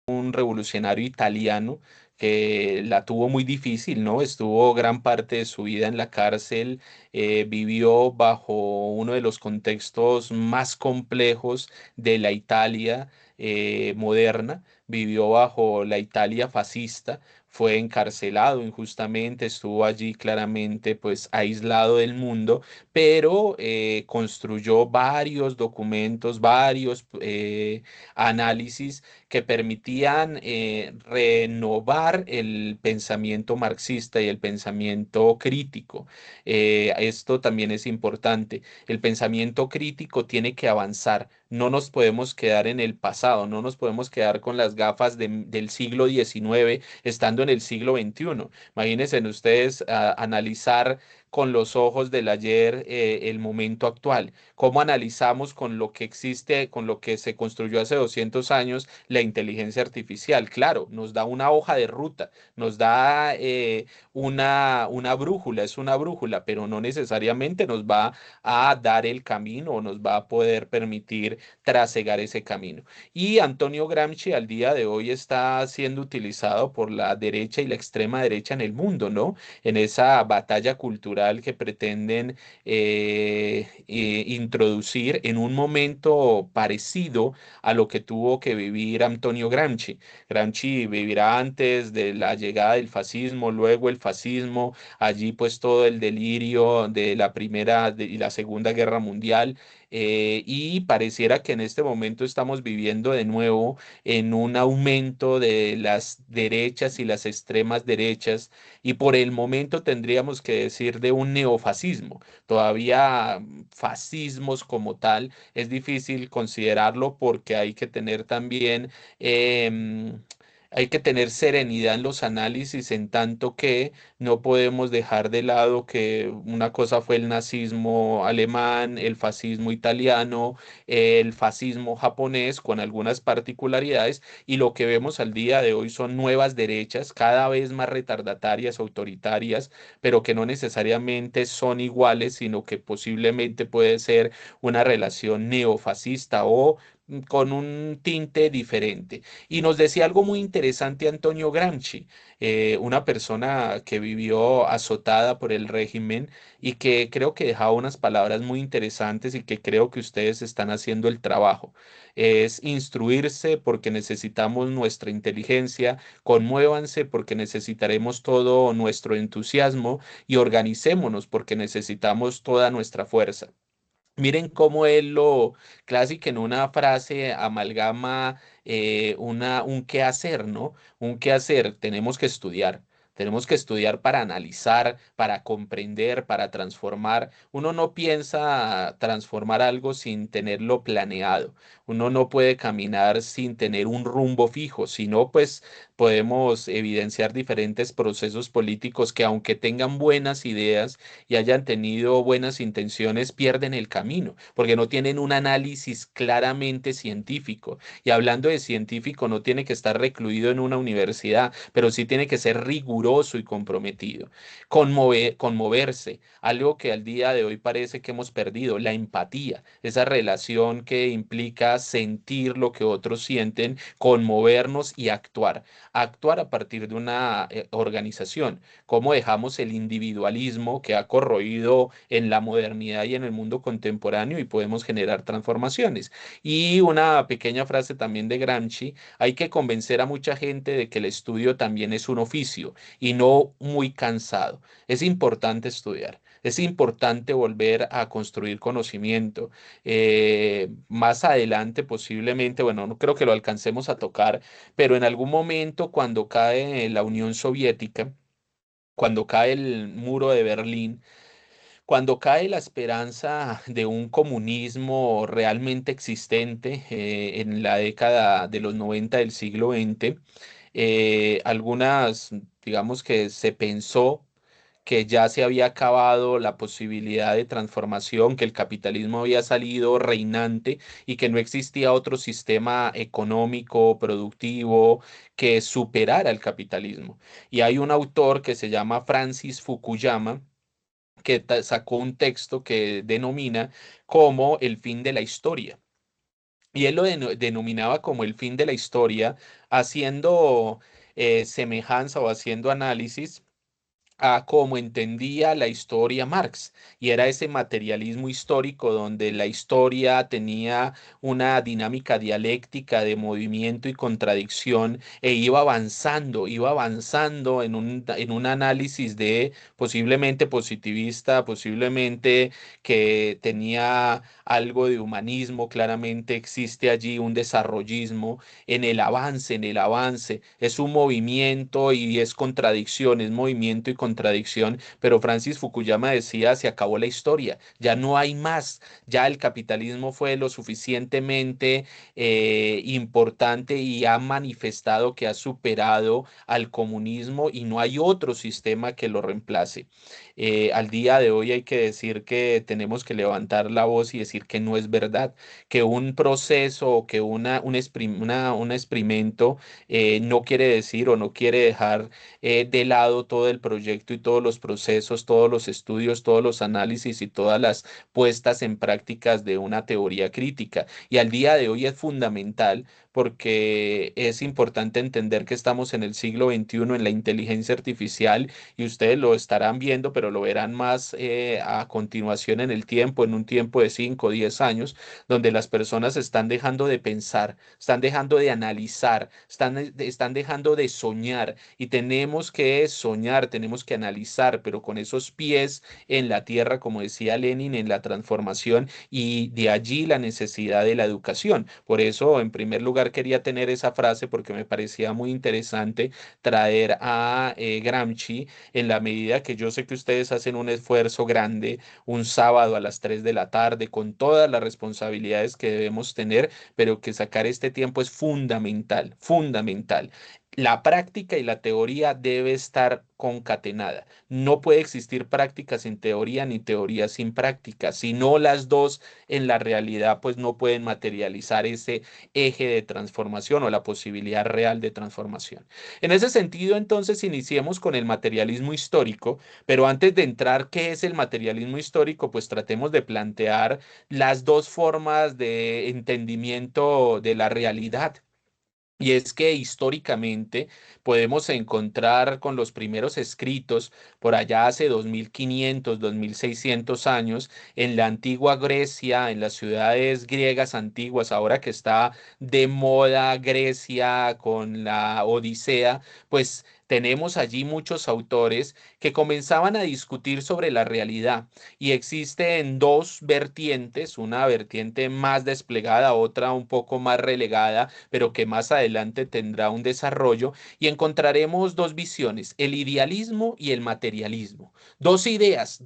un revolucionario italiano que la tuvo muy difícil, ¿no? Estuvo gran parte de su vida en la cárcel, vivió bajo uno de los contextos más complejos de la Italia moderna, vivió bajo la Italia fascista, fue encarcelado injustamente, estuvo allí claramente pues aislado del mundo, pero construyó varios documentos, varios análisis que permitían renovar el pensamiento marxista y el pensamiento crítico. Esto también es importante. El pensamiento crítico tiene que avanzar. No nos podemos quedar en el pasado, no nos podemos quedar con las gafas del siglo XIX estando en el siglo XXI. Imagínense ustedes analizar con los ojos del ayer el momento actual. ¿Cómo analizamos con lo que existe, con lo que se construyó hace 200 años, la inteligencia artificial? Claro, nos da una hoja de ruta, nos da una brújula, es una brújula, pero no necesariamente nos va a dar el camino o nos va a poder permitir trasegar ese camino. Y Antonio Gramsci al día de hoy está siendo utilizado por la derecha y la extrema derecha en el mundo, ¿no? En esa batalla cultural que pretenden introducir en un momento parecido a lo que tuvo que vivir Antonio Gramsci. Gramsci vivirá antes de la llegada del fascismo, luego el fascismo, allí pues todo el delirio de la y la Segunda Guerra Mundial, y pareciera que en este momento estamos viviendo de nuevo en un aumento de las derechas y las extremas derechas, y por el momento tendríamos que decir de un neofascismo. Todavía fascismos como tal es difícil considerarlo porque hay que tener también, hay que tener serenidad en los análisis, en tanto que no podemos dejar de lado que una cosa fue el nazismo alemán, el fascismo italiano, el fascismo japonés con algunas particularidades, y lo que vemos al día de hoy son nuevas derechas cada vez más retardatarias, autoritarias, pero que no necesariamente son iguales, sino que posiblemente puede ser una relación neofascista o con un tinte diferente. Y nos decía algo muy interesante Antonio Gramsci, una persona que vivió azotada por el régimen y que creo que dejaba unas palabras muy interesantes y que creo que ustedes están haciendo el trabajo. Es instruirse porque necesitamos nuestra inteligencia, conmuévanse porque necesitaremos todo nuestro entusiasmo y organicémonos porque necesitamos toda nuestra fuerza. Miren cómo él lo, casi que en una frase amalgama un qué hacer, ¿no? Un qué hacer, tenemos que estudiar. Tenemos que estudiar para analizar, para comprender, para transformar. Uno no piensa transformar algo sin tenerlo planeado. Uno no puede caminar sin tener un rumbo fijo, sino pues podemos evidenciar diferentes procesos políticos que aunque tengan buenas ideas, y hayan tenido buenas intenciones pierden el camino, porque no tienen un análisis claramente científico. Y hablando de científico, no tiene que estar recluido en una universidad, pero sí tiene que ser riguroso y comprometido. Conmoverse, algo que al día de hoy parece que hemos perdido, la empatía, esa relación que implica sentir lo que otros sienten, conmovernos y actuar. Actuar a partir de una organización, cómo dejamos el individualismo que ha corroído en la modernidad y en el mundo contemporáneo y podemos generar transformaciones. Y una pequeña frase también de Gramsci, hay que convencer a mucha gente de que el estudio también es un oficio y no muy cansado. Es importante estudiar. Es importante volver a construir conocimiento. Más adelante, posiblemente, bueno, no creo que lo alcancemos a tocar, pero en algún momento cuando cae la Unión Soviética, cuando cae el muro de Berlín, cuando cae la esperanza de un comunismo realmente existente en la década de los 90 del siglo XX, algunas, digamos que se pensó que ya se había acabado la posibilidad de transformación, que el capitalismo había salido reinante y que no existía otro sistema económico, productivo, que superara el capitalismo. Y hay un autor que se llama Francis Fukuyama, que sacó un texto que denomina como el fin de la historia. y él lo denominaba como el fin de la historia, haciendo semejanza o haciendo análisis a cómo entendía la historia Marx, y era ese materialismo histórico donde la historia tenía una dinámica dialéctica de movimiento y contradicción e iba avanzando en un análisis de posiblemente positivista, posiblemente que tenía algo de humanismo, claramente existe allí un desarrollismo en el avance, es un movimiento y es contradicción, es movimiento y contradicción, pero Francis Fukuyama decía, se acabó la historia, ya no hay más, ya el capitalismo fue lo suficientemente importante y ha manifestado que ha superado al comunismo y no hay otro sistema que lo reemplace. Al día de hoy hay que decir que tenemos que levantar la voz y decir que no es verdad, que un proceso o que un experimento no quiere decir o no quiere dejar de lado todo el proyecto y todos los procesos, todos los estudios, todos los análisis y todas las puestas en prácticas de una teoría crítica. Y al día de hoy es fundamental porque es importante entender que estamos en el siglo XXI en la inteligencia artificial y ustedes lo estarán viendo, pero lo verán más a continuación en el tiempo, en un tiempo de 5 o 10 años, donde las personas están dejando de pensar, están dejando de analizar, están dejando de soñar y tenemos que soñar, tenemos que analizar, pero con esos pies en la tierra, como decía Lenin, en la transformación y de allí la necesidad de la educación. Por eso, en primer lugar, quería tener esa frase porque me parecía muy interesante traer a Gramsci en la medida que yo sé que ustedes hacen un esfuerzo grande un sábado a las 3 de la tarde con todas las responsabilidades que debemos tener, pero que sacar este tiempo es fundamental, fundamental. La práctica y la teoría debe estar concatenada. No puede existir práctica sin teoría ni teoría sin práctica. Si no, las dos en la realidad pues no pueden materializar ese eje de transformación o la posibilidad real de transformación. En ese sentido, entonces, iniciemos con el materialismo histórico, pero antes de entrar, ¿qué es el materialismo histórico? Pues tratemos de plantear las dos formas de entendimiento de la realidad. Y es que históricamente podemos encontrar con los primeros escritos por allá hace 2500, 2600 años en la antigua Grecia, en las ciudades griegas antiguas, ahora que está de moda Grecia con la Odisea, pues tenemos allí muchos autores que comenzaban a discutir sobre la realidad y existen dos vertientes, una vertiente más desplegada, otra un poco más relegada pero que más adelante tendrá un desarrollo y encontraremos dos visiones, el idealismo y el materialismo. Dos ideas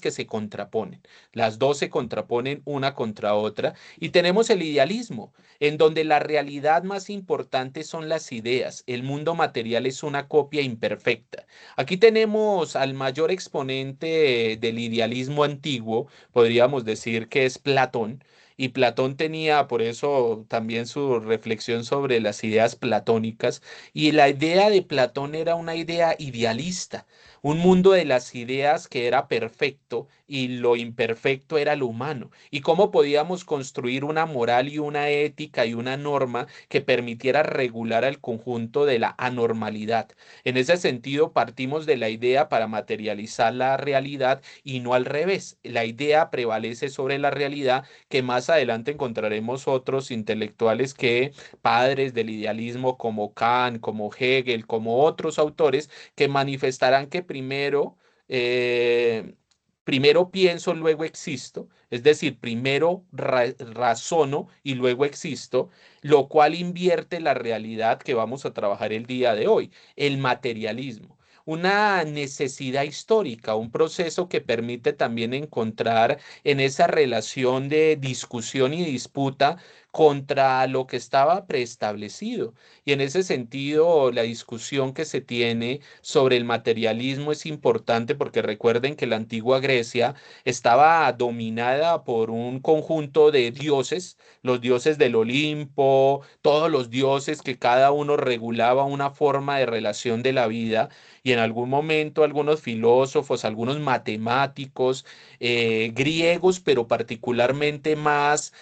que se contraponen. Las dos se contraponen una contra otra y tenemos el idealismo, en donde la realidad más importante son las ideas. El mundo material es una copia imperfecta. Aquí tenemos al mayor exponente del idealismo antiguo, podríamos decir que es Platón, y Platón tenía por eso también su reflexión sobre las ideas platónicas. Y la idea de Platón era una idea idealista, un mundo de las ideas que era perfecto y lo imperfecto era lo humano. Y cómo podíamos construir una moral y una ética y una norma que permitiera regular al conjunto de la anormalidad. En ese sentido, partimos de la idea para materializar la realidad y no al revés. La idea prevalece sobre la realidad que más adelante encontraremos otros intelectuales que padres del idealismo como Kant, como Hegel, como otros autores que manifestarán que primero pienso, luego existo, es decir, primero razono y luego existo, lo cual invierte la realidad que vamos a trabajar el día de hoy, el materialismo. Una necesidad histórica, un proceso que permite también encontrar en esa relación de discusión y disputa contra lo que estaba preestablecido. Y en ese sentido, la discusión que se tiene sobre el materialismo es importante porque recuerden que la antigua Grecia estaba dominada por un conjunto de dioses, los dioses del Olimpo, todos los dioses que cada uno regulaba una forma de relación de la vida. Y en algún momento algunos filósofos, algunos matemáticos, griegos, pero particularmente más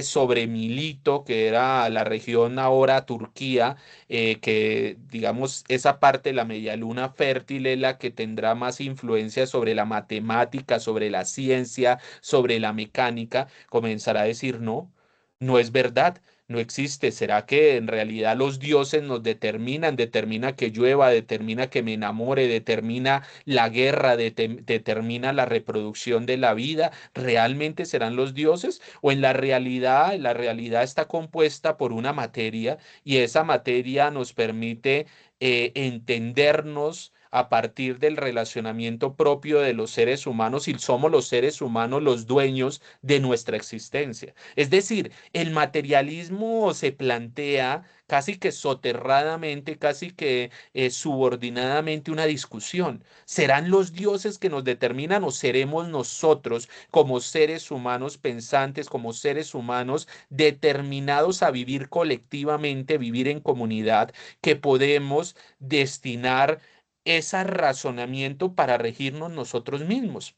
sobre Milón Milito, que era la región ahora Turquía, que digamos esa parte de la media luna fértil es la que tendrá más influencia sobre la matemática, sobre la ciencia, sobre la mecánica, comenzará a decir no, no es verdad. No existe. ¿Será que en realidad los dioses nos determinan? Determina que llueva, determina que me enamore, determina la guerra, determina la reproducción de la vida. ¿Realmente serán los dioses? ¿O en la realidad está compuesta por una materia y esa materia nos permite entendernos a partir del relacionamiento propio de los seres humanos y somos los seres humanos los dueños de nuestra existencia? Es decir, el materialismo se plantea casi que soterradamente, casi que subordinadamente una discusión. ¿Serán los dioses que nos determinan o seremos nosotros como seres humanos pensantes, como seres humanos determinados a vivir colectivamente, vivir en comunidad, que podemos destinar ese razonamiento para regirnos nosotros mismos?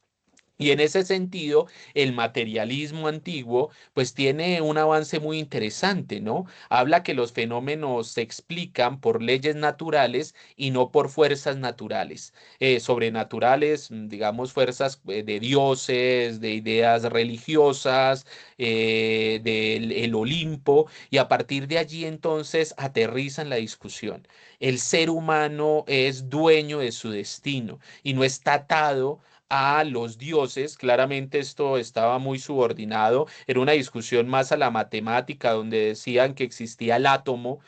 Y en ese sentido, el materialismo antiguo pues tiene un avance muy interesante, ¿no? Habla que los fenómenos se explican por leyes naturales y no por fuerzas naturales, sobrenaturales, digamos, fuerzas de dioses, de ideas religiosas, del el Olimpo, y a partir de allí entonces aterrizan la discusión. El ser humano es dueño de su destino y no está atado a los dioses. Claramente esto estaba muy subordinado, era una discusión más a la matemática, donde decían que existía el átomo,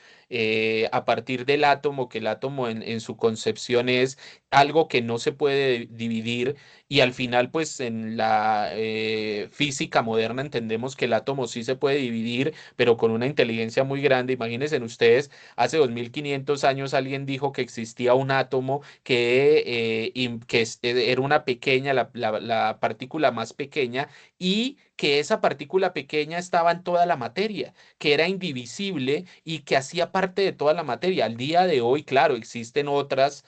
a partir del átomo, que el átomo en su concepción es algo que no se puede dividir, y al final pues en la física moderna entendemos que el átomo sí se puede dividir, pero con una inteligencia muy grande. Imagínense ustedes, hace 2500 años alguien dijo que existía un átomo que era una pequeña, la partícula más pequeña, y que esa partícula pequeña estaba en toda la materia, que era indivisible y que hacía parte de toda la materia. Al día de hoy, claro, existen otras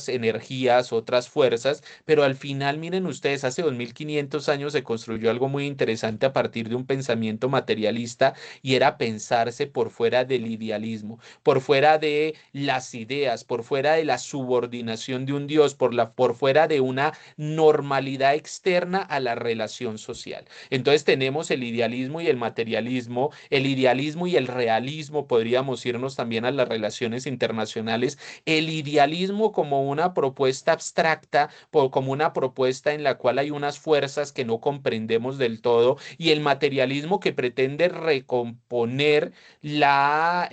energías, otras fuerzas, pero al final, miren ustedes, hace 2500 años se construyó algo muy interesante a partir de un pensamiento materialista, y era pensarse por fuera del idealismo, por fuera de las ideas, por fuera de la subordinación de un Dios, por fuera de una normalidad externa a la relación social. Entonces tenemos el idealismo y el materialismo, el idealismo y el realismo, podríamos irnos también a las relaciones internacionales, el idealismo como una propuesta abstracta, como una propuesta en la cual hay unas fuerzas que no comprendemos del todo, y el materialismo que pretende recomponer la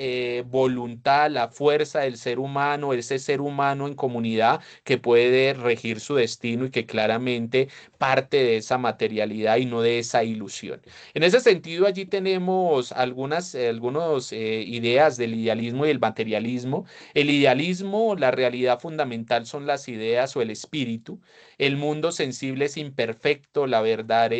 voluntad, la fuerza del ser humano, ese ser humano en comunidad que puede regir su destino y que claramente parte de esa materialidad y no de esa ilusión. En ese sentido, allí tenemos algunas ideas del idealismo y el materialismo. El idealismo, la realidad fundamental son las ideas o el espíritu. El mundo sensible es imperfecto, la verdadera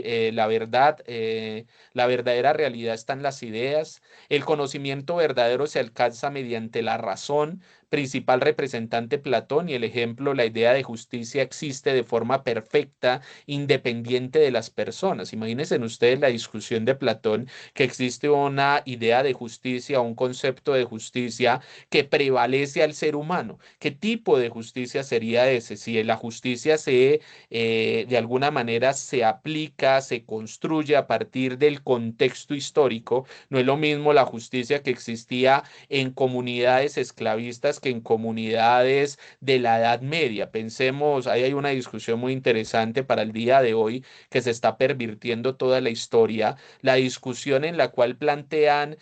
realidad está en las ideas. El conocimiento verdadero se alcanza mediante la razón, principal representante Platón, y el ejemplo, la idea de justicia existe de forma perfecta, independiente de las personas. Imagínense ustedes la discusión de Platón, que existe una idea de justicia, un concepto de justicia que prevalece al ser humano. ¿Qué tipo de justicia sería ese? Si la justicia de alguna manera se aplica, se construye a partir del contexto histórico, no es lo mismo la justicia que existía en comunidades esclavistas que en comunidades de la Edad Media. Pensemos, ahí hay una discusión muy interesante para el día de hoy, que se está pervirtiendo toda la historia, la discusión en la cual plantean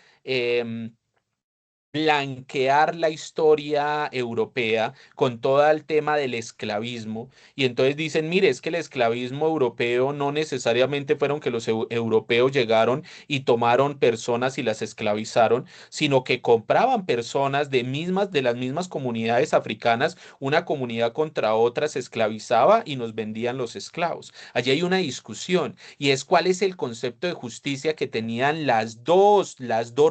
blanquear la historia europea con todo el tema del esclavismo, y entonces dicen, mire, es que el esclavismo europeo no necesariamente fueron que los europeos llegaron y tomaron personas y las esclavizaron, sino que compraban personas de las mismas comunidades africanas, una comunidad contra otra se esclavizaba y nos vendían los esclavos. Allí hay una discusión, y es cuál es el concepto de justicia que tenían las dos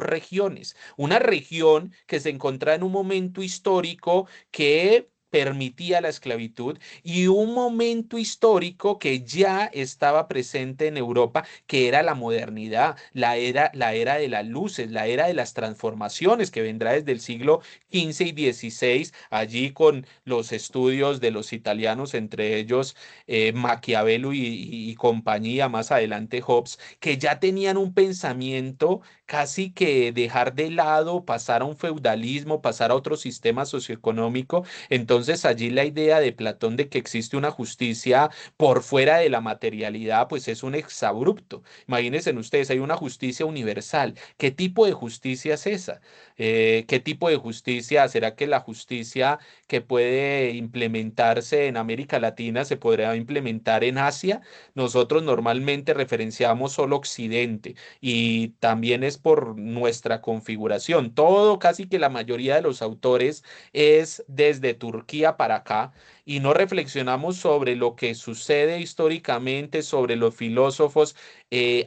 regiones. Una región que se encontraba en un momento histórico que permitía la esclavitud y un momento histórico que ya estaba presente en Europa, que era la modernidad, la era de las luces, la era de las transformaciones que vendrá desde el siglo XV y XVI, allí con los estudios de los italianos, entre ellos Maquiavelo y compañía, más adelante Hobbes, que ya tenían un pensamiento casi que dejar de lado, pasar a un feudalismo, pasar a otro sistema socioeconómico. Entonces allí la idea de Platón de que existe una justicia por fuera de la materialidad, pues es un exabrupto. Imagínense ustedes, hay una justicia universal. ¿Qué tipo de justicia es esa? ¿Qué tipo de justicia? ¿Será que la justicia que puede implementarse en América Latina se podrá implementar en Asia? Nosotros normalmente referenciamos solo Occidente y también es por nuestra configuración. Todo, casi que la mayoría de los autores es desde Turquía para acá y no reflexionamos sobre lo que sucede históricamente, sobre los filósofos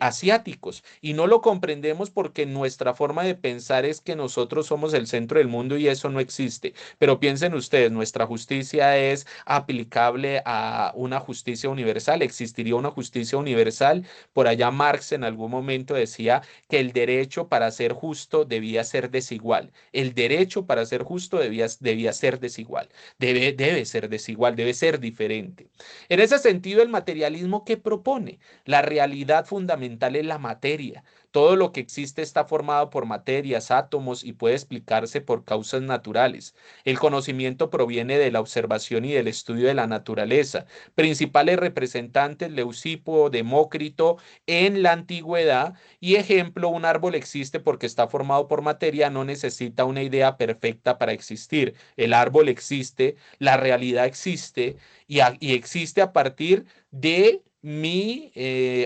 asiáticos y no lo comprendemos porque nuestra forma de pensar es que nosotros somos el centro del mundo y eso no existe. Pero piensen ustedes, nuestra justicia es aplicable a una justicia universal. ¿Existiría una justicia universal? Por allá Marx en algún momento decía que el derecho para ser justo debía ser desigual. El derecho para ser justo debía ser desigual. Debe ser desigual, debe ser diferente. En ese sentido, el materialismo que propone, la realidad fundamental es la materia. Todo lo que existe está formado por materias, átomos y puede explicarse por causas naturales. El conocimiento proviene de la observación y del estudio de la naturaleza. Principales representantes, Leucipo, Demócrito, en la antigüedad. Y ejemplo, un árbol existe porque está formado por materia, no necesita una idea perfecta para existir. El árbol existe, la realidad existe y existe a partir de mi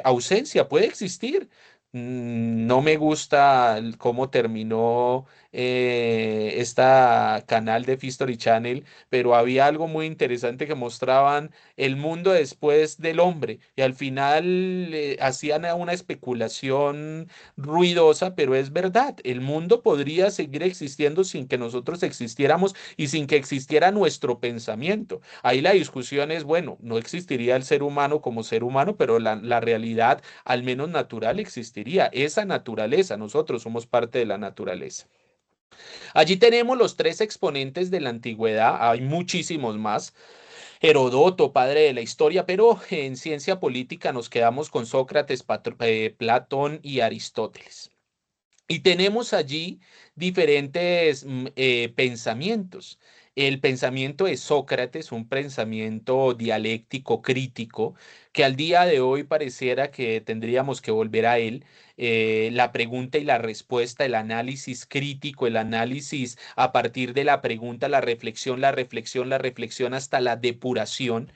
ausencia, puede existir. No me gusta cómo terminó esta canal de History Channel, pero había algo muy interesante que mostraban el mundo después del hombre y al final hacían una especulación ruidosa, pero es verdad, el mundo podría seguir existiendo sin que nosotros existiéramos y sin que existiera nuestro pensamiento. Ahí la discusión es, bueno, no existiría el ser humano como ser humano, pero la realidad, al menos natural, existiría. Esa naturaleza, nosotros somos parte de la naturaleza. Allí tenemos los tres exponentes de la antigüedad, hay muchísimos más. Herodoto, padre de la historia, pero en ciencia política nos quedamos con Sócrates, Platón y Aristóteles. Y tenemos allí diferentes pensamientos. El pensamiento de Sócrates, un pensamiento dialéctico crítico, que al día de hoy pareciera que tendríamos que volver a él. La pregunta y la respuesta, el análisis crítico, el análisis a partir de la pregunta, la reflexión hasta la depuración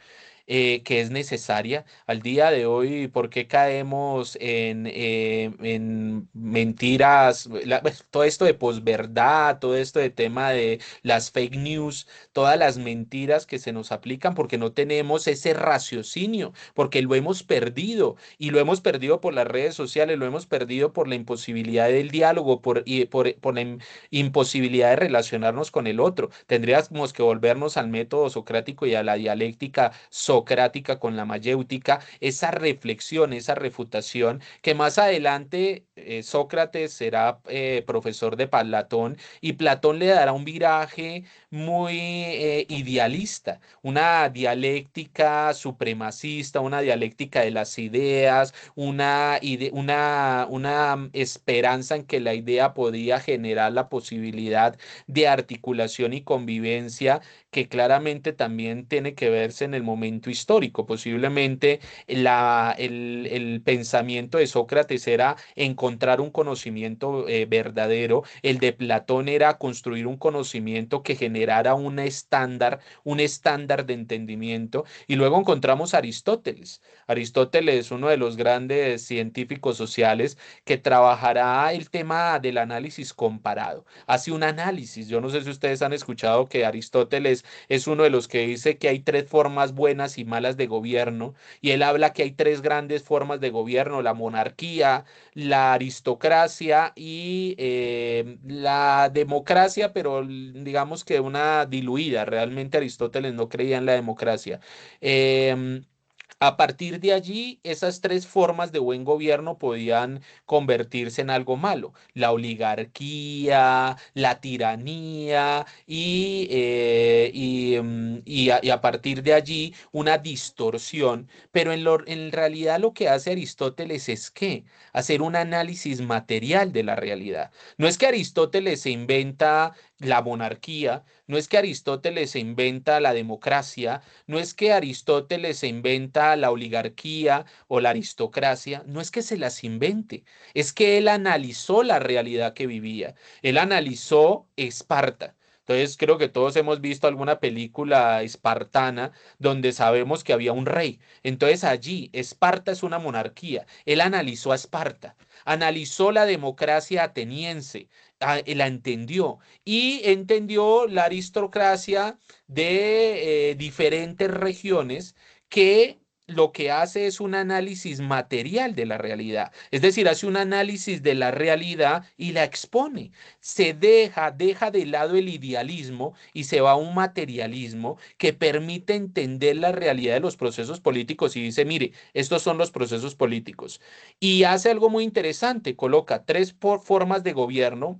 que es necesaria. Al día de hoy, ¿por qué caemos en mentiras? Pues, todo esto de posverdad, todo esto de tema de las fake news, todas las mentiras que se nos aplican porque no tenemos ese raciocinio, porque lo hemos perdido y lo hemos perdido por las redes sociales, lo hemos perdido por la imposibilidad del diálogo, por la imposibilidad de relacionarnos con el otro. Tendríamos que volvernos al método socrático y a la dialéctica socrática con la mayéutica, esa reflexión, esa refutación, que más adelante Sócrates será profesor de Platón y Platón le dará un viraje muy idealista, una dialéctica supremacista, una dialéctica de las ideas, una esperanza en que la idea podía generar la posibilidad de articulación y convivencia que claramente también tiene que verse en el momento histórico. Posiblemente el pensamiento de Sócrates era encontrar un conocimiento verdadero, el de Platón era construir un conocimiento que generara un estándar de entendimiento, y luego encontramos a Aristóteles. Aristóteles, uno de los grandes científicos sociales, que trabajará el tema del análisis comparado. Hace un análisis, yo no sé si ustedes han escuchado que Aristóteles es uno de los que dice que hay tres formas buenas buenas y malas de gobierno, y él habla que hay tres grandes formas de gobierno: la monarquía, la aristocracia y la democracia, pero digamos que una diluida. Realmente Aristóteles no creía en la democracia. Em, a partir de allí, esas tres formas de buen gobierno podían convertirse en algo malo: la oligarquía, la tiranía y a partir de allí una distorsión. Pero en realidad lo que hace Aristóteles es que hacer un análisis material de la realidad. No es que Aristóteles se inventa la monarquía, no es que Aristóteles se inventa la democracia, no es que Aristóteles se inventa la oligarquía o la aristocracia, no es que se las invente, es que él analizó la realidad que vivía, él analizó Esparta. Entonces creo que todos hemos visto alguna película espartana donde sabemos que había un rey. Entonces allí Esparta es una monarquía. Él analizó a Esparta, analizó la democracia ateniense, la entendió y entendió la aristocracia de diferentes regiones, que lo que hace es un análisis material de la realidad, es decir, hace un análisis de la realidad y la expone. Deja de lado el idealismo y se va a un materialismo que permite entender la realidad de los procesos políticos y dice, mire, estos son los procesos políticos. Y hace algo muy interesante: coloca tres formas de gobierno: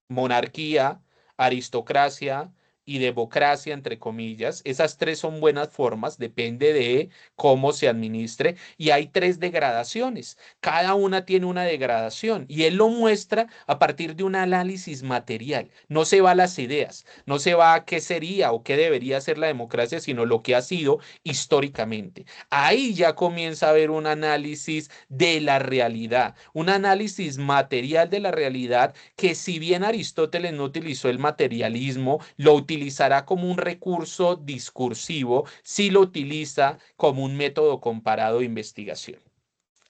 monarquía, aristocracia y democracia, entre comillas. Esas tres son buenas formas, depende de cómo se administre. Y hay tres degradaciones. Cada una tiene una degradación y él lo muestra a partir de un análisis material. No se va a las ideas, no se va a qué sería o qué debería ser la democracia, sino lo que ha sido históricamente. Ahí ya comienza a haber un análisis de la realidad, un análisis material de la realidad, que si bien Aristóteles no utilizó el materialismo, lo utilizará como un recurso discursivo, si lo utiliza como un método comparado de investigación.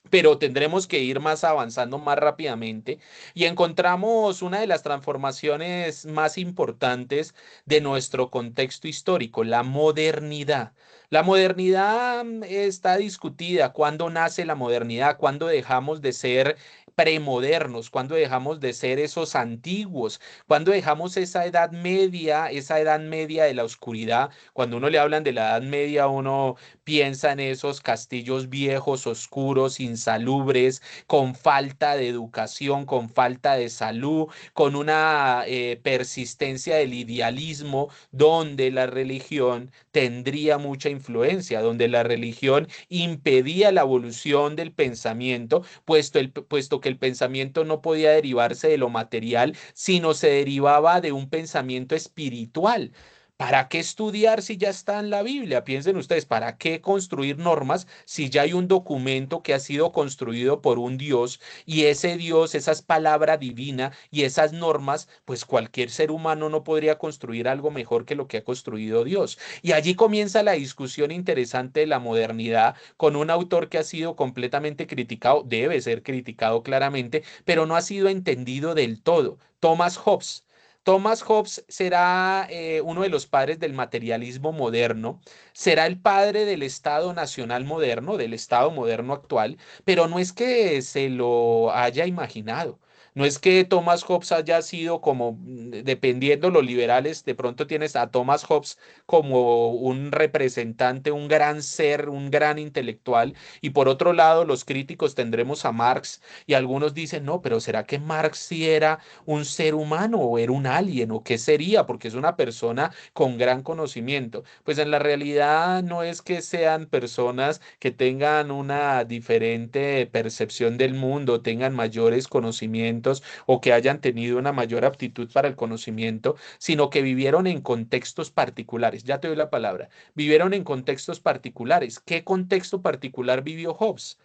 Pero tendremos que ir más avanzando más rápidamente y encontramos una de las transformaciones más importantes de nuestro contexto histórico: la modernidad. La modernidad está discutida. ¿Cuándo nace la modernidad? ¿Cuándo dejamos de ser premodernos? ¿Cuándo dejamos de ser esos antiguos? ¿Cuándo dejamos esa edad media de la oscuridad? Cuando uno le hablan de la edad media, uno piensa en esos castillos viejos, oscuros, insalubres, con falta de educación, con falta de salud, con una persistencia del idealismo, donde la religión tendría mucha influencia, donde la religión impedía la evolución del pensamiento, puesto que el pensamiento no podía derivarse de lo material, sino se derivaba de un pensamiento espiritual. ¿Para qué estudiar si ya está en la Biblia? Piensen ustedes, ¿para qué construir normas si ya hay un documento que ha sido construido por un Dios, y ese Dios, esa es palabra divina, y esas normas, pues cualquier ser humano no podría construir algo mejor que lo que ha construido Dios? Y allí comienza la discusión interesante de la modernidad con un autor que ha sido completamente criticado, debe ser criticado claramente, pero no ha sido entendido del todo: Thomas Hobbes. Thomas Hobbes será uno de los padres del materialismo moderno, será el padre del Estado nacional moderno, del Estado moderno actual, pero no es que se lo haya imaginado. No es que Thomas Hobbes haya sido como, dependiendo los liberales, de pronto tienes a Thomas Hobbes como un representante, un gran ser, un gran intelectual, y por otro lado los críticos tendremos a Marx, y algunos dicen, no, pero ¿será que Marx sí era un ser humano o era un alien o qué sería? Porque es una persona con gran conocimiento. Pues en la realidad no es que sean personas que tengan una diferente percepción del mundo, tengan mayores conocimientos o que hayan tenido una mayor aptitud para el conocimiento, sino que vivieron en contextos particulares. Ya te doy la palabra. Vivieron en contextos particulares. ¿Qué contexto particular vivió Hobbes?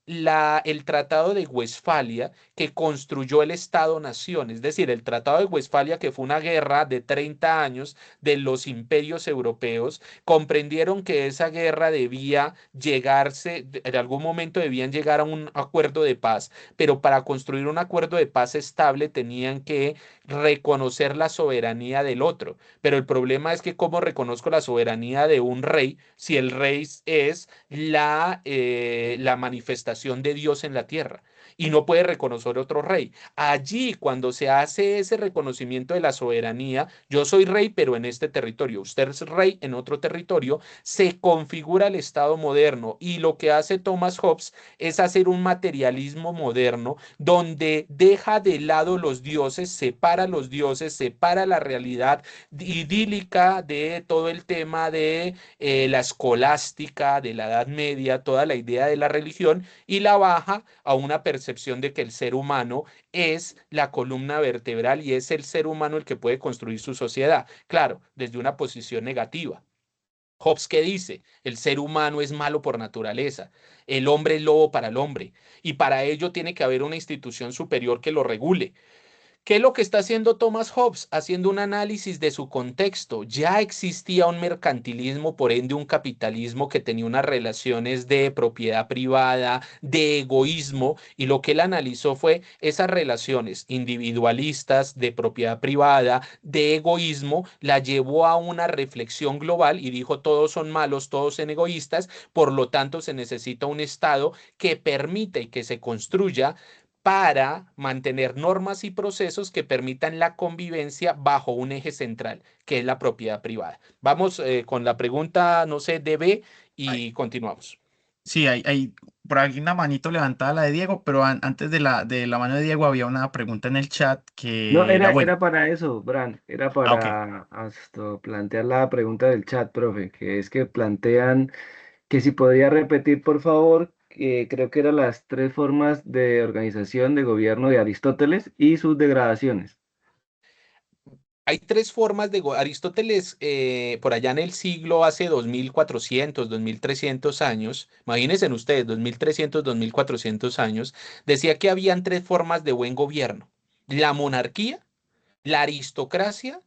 el Tratado de Westfalia que construyó el Estado-Nación, es decir, el Tratado de Westfalia, que fue una guerra de 30 años de los imperios europeos, comprendieron que esa guerra debía llegarse, en algún momento debían llegar a un acuerdo de paz, pero para construir un acuerdo de paz estable tenían que reconocer la soberanía del otro. Pero el problema es que cómo reconozco la soberanía de un rey si el rey es la manifestación de Dios en la tierra y no puede reconocer otro rey. Allí, cuando se hace ese reconocimiento de la soberanía, yo soy rey, pero en este territorio, usted es rey en otro territorio, se configura el Estado moderno y lo que hace Thomas Hobbes es hacer un materialismo moderno donde deja de lado los dioses, separa la realidad idílica de todo el tema de la escolástica, de la Edad Media, toda la idea de la religión y la baja a una percepción de que el ser humano es la columna vertebral y es el ser humano el que puede construir su sociedad. Claro, desde una posición negativa. Hobbes que dice, el ser humano es malo por naturaleza, el hombre es lobo para el hombre, y para ello tiene que haber una institución superior que lo regule. ¿Qué es lo que está haciendo Thomas Hobbes? Haciendo un análisis de su contexto. Ya existía un mercantilismo, por ende un capitalismo que tenía unas relaciones de propiedad privada, de egoísmo, y lo que él analizó fue esas relaciones individualistas de propiedad privada, de egoísmo, la llevó a una reflexión global y dijo todos son malos, todos son egoístas, por lo tanto se necesita un Estado que permita y que se construya para mantener normas y procesos que permitan la convivencia bajo un eje central, que es la propiedad privada. Vamos con la pregunta, no sé, de B Ay, y continuamos. sí, hay por aquí una manito levantada la de Diego, pero antes de la mano de Diego había una pregunta en el chat No, que era, bueno, era para eso, Bran, era ok. para plantear la pregunta del chat, profe, que es que plantean que si podría repetir, por favor, creo que eran las tres formas de organización de gobierno de Aristóteles y sus degradaciones. Hay tres formas de Aristóteles, por allá en el siglo hace 2400, 2300 años, imagínense ustedes, 2300, 2400 años, decía que habían tres formas de buen gobierno: la monarquía, la aristocracia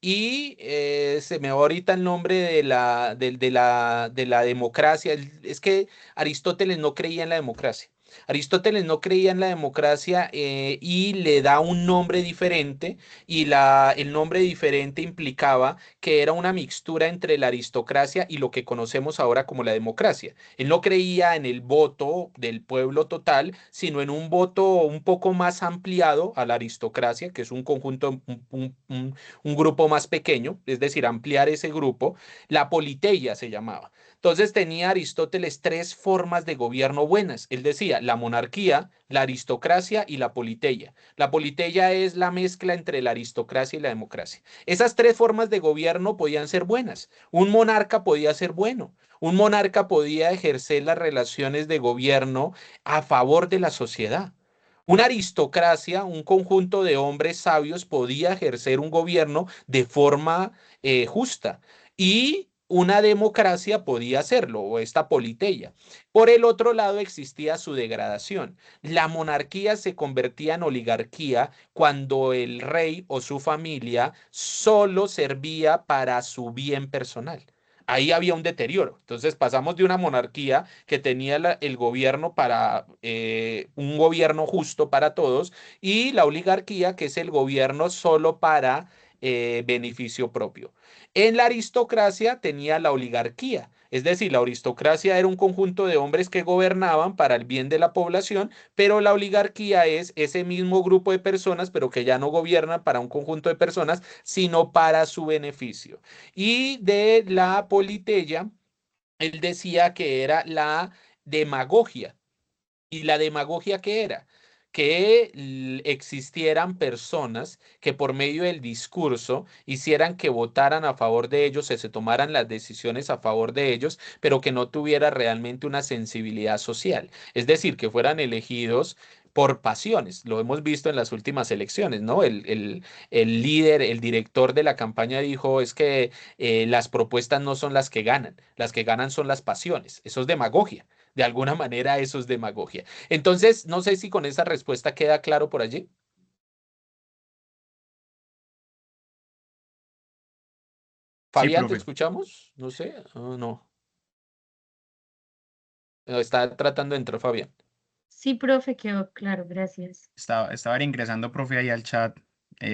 y se me va ahorita el nombre de la democracia. Es que Aristóteles no creía en la democracia. Aristóteles no creía en la democracia y le da un nombre diferente y el nombre diferente implicaba que era una mixtura entre la aristocracia y lo que conocemos ahora como la democracia. Él no creía en el voto del pueblo total, sino en un voto un poco más ampliado a la aristocracia, que es un conjunto, un grupo más pequeño, es decir, ampliar ese grupo. La politeia se llamaba. Entonces tenía Aristóteles tres formas de gobierno buenas. Él decía la monarquía, la aristocracia y la politeia. La politeia es la mezcla entre la aristocracia y la democracia. Esas tres formas de gobierno podían ser buenas. Un monarca podía ser bueno. Un monarca podía ejercer las relaciones de gobierno a favor de la sociedad. Una aristocracia, un conjunto de hombres sabios, podía ejercer un gobierno de forma justa y una democracia podía hacerlo, o esta politeia. Por el otro lado existía su degradación. La monarquía se convertía en oligarquía cuando el rey o su familia solo servía para su bien personal. Ahí había un deterioro. Entonces pasamos de una monarquía que tenía el gobierno para un gobierno justo para todos y la oligarquía que es el gobierno solo para beneficio propio. En la aristocracia tenía la oligarquía, es decir, la aristocracia era un conjunto de hombres que gobernaban para el bien de la población, pero la oligarquía es ese mismo grupo de personas, pero que ya no gobiernan para un conjunto de personas, sino para su beneficio. Y de la politeia, él decía que era la demagogia. ¿Y la demagogia qué era? Que existieran personas que por medio del discurso hicieran que votaran a favor de ellos, se tomaran las decisiones a favor de ellos, pero que no tuviera realmente una sensibilidad social. Es decir, que fueran elegidos por pasiones. Lo hemos visto en las últimas elecciones, ¿no? El líder, el director de la campaña dijo es que las propuestas no son las que ganan son las pasiones. Eso es demagogia. De alguna manera eso es demagogia. Entonces, no sé si con esa respuesta queda claro por allí. Sí, Fabián, ¿te profe. escuchamos? No sé, no. No, está tratando de entrar Fabián. Sí, profe, quedó claro, gracias. Estaba ingresando, profe, ahí al chat,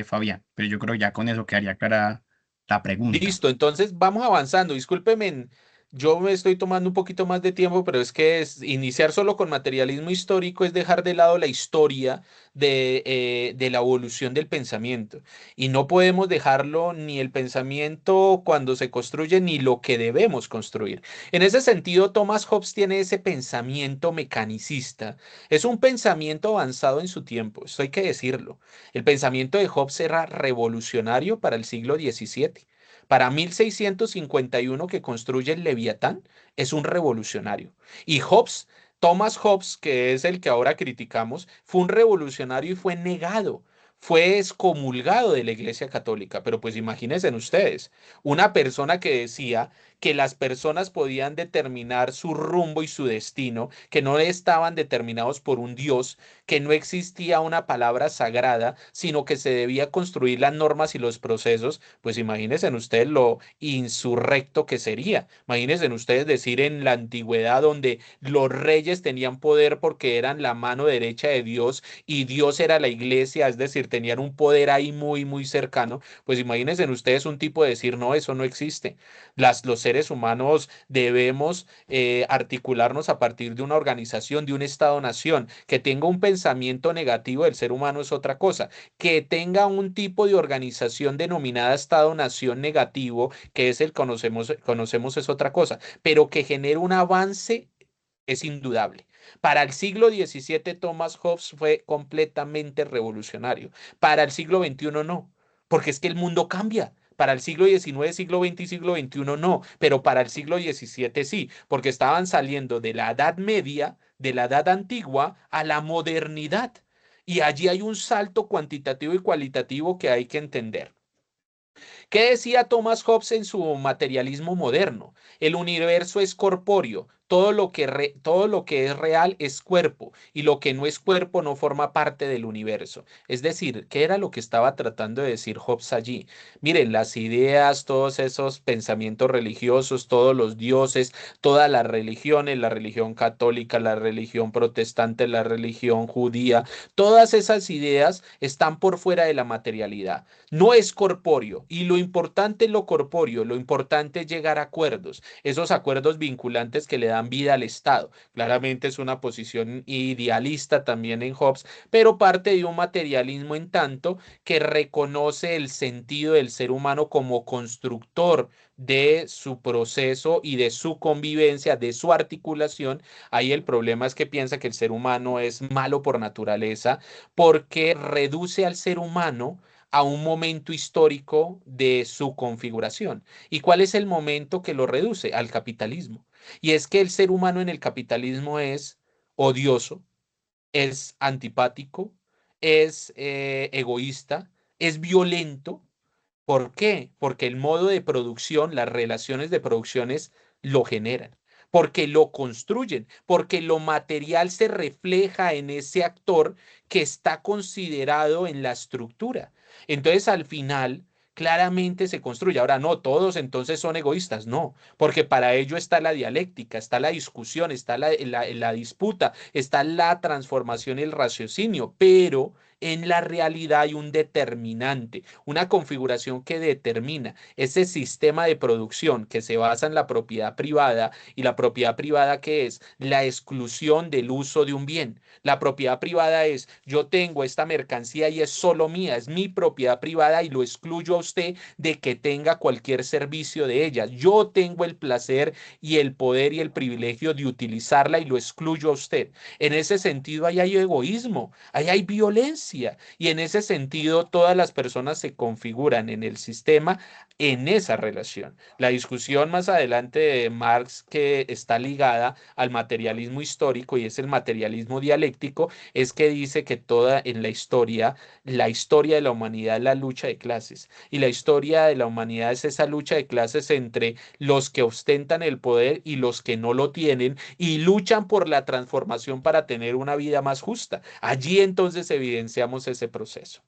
Fabián, pero yo creo ya con eso quedaría clara la pregunta. Listo, entonces vamos avanzando. Discúlpeme, yo me estoy tomando un poquito más de tiempo, pero es que iniciar solo con materialismo histórico es dejar de lado la historia de la evolución del pensamiento. Y no podemos dejarlo ni el pensamiento cuando se construye, ni lo que debemos construir. En ese sentido, Thomas Hobbes tiene ese pensamiento mecanicista. Es un pensamiento avanzado en su tiempo, esto hay que decirlo. El pensamiento de Hobbes era revolucionario para el siglo XVII. Para 1651 que construye el Leviatán, es un revolucionario. Y Hobbes, Thomas Hobbes, que es el que ahora criticamos, fue un revolucionario y fue negado, fue excomulgado de la Iglesia Católica. Pero pues imagínense ustedes, una persona que decía que las personas podían determinar su rumbo y su destino, que no estaban determinados por un Dios, que no existía una palabra sagrada, sino que se debía construir las normas y los procesos. Pues imagínense ustedes lo insurrecto que sería. Imagínense ustedes decir en la antigüedad donde los reyes tenían poder porque eran la mano derecha de Dios y Dios era la iglesia, es decir, tenían un poder ahí muy, muy cercano. Pues imagínense ustedes un tipo de decir, no, eso no existe. Los seres humanos debemos articularnos a partir de una organización, de un Estado-nación, que tenga un pensamiento negativo del ser humano es otra cosa, que tenga un tipo de organización denominada Estado-nación negativo, que es el conocemos es otra cosa, pero que genere un avance es indudable. Para el siglo XVII, Thomas Hobbes fue completamente revolucionario. Para el siglo XXI, no, porque es que el mundo cambia. Para el siglo XIX, siglo XX y siglo XXI no, pero para el siglo XVII sí, porque estaban saliendo de la Edad Media, de la Edad Antigua, a la modernidad. Y allí hay un salto cuantitativo y cualitativo que hay que entender. ¿Qué decía Thomas Hobbes en su materialismo moderno? El universo es corpóreo, todo lo que es real es cuerpo y lo que no es cuerpo no forma parte del universo. Es decir, ¿qué era lo que estaba tratando de decir Hobbes allí? Miren, las ideas, todos esos pensamientos religiosos, todos los dioses, todas las religiones, la religión católica, la religión protestante, la religión judía, todas esas ideas están por fuera de la materialidad. No es corpóreo y lo importante es lo corpóreo, lo importante es llegar a acuerdos, esos acuerdos vinculantes que le dan vida al Estado. Claramente es una posición idealista también en Hobbes, pero parte de un materialismo en tanto que reconoce el sentido del ser humano como constructor de su proceso y de su convivencia, de su articulación. Ahí el problema es que piensa que el ser humano es malo por naturaleza porque reduce al ser humano a un momento histórico de su configuración. ¿Y cuál es el momento que lo reduce? Al capitalismo. Y es que el ser humano en el capitalismo es odioso, es antipático, es egoísta, es violento. ¿Por qué? Porque el modo de producción, las relaciones de producciones lo generan, porque lo construyen, porque lo material se refleja en ese actor que está considerado en la estructura. Entonces, al final, claramente se construye. Ahora, no, todos entonces son egoístas, no, porque para ello está la dialéctica, está la discusión, está la disputa, está la transformación y el raciocinio, pero en la realidad hay un determinante, una configuración que determina ese sistema de producción que se basa en la propiedad privada y la propiedad privada que es la exclusión del uso de un bien. La propiedad privada es yo tengo esta mercancía y es solo mía, es mi propiedad privada y lo excluyo a usted de que tenga cualquier servicio de ella. Yo tengo el placer y el poder y el privilegio de utilizarla y lo excluyo a usted. En ese sentido, ahí hay egoísmo, ahí hay violencia. justicia. Y en ese sentido, todas las personas se configuran en el sistema en esa relación. La discusión más adelante de Marx, que está ligada al materialismo histórico y es el materialismo dialéctico, es que dice que toda en la historia de la humanidad es la lucha de clases. Y la historia de la humanidad es esa lucha de clases entre los que ostentan el poder y los que no lo tienen y luchan por la transformación para tener una vida más justa. Allí entonces evidenciamos ese proceso.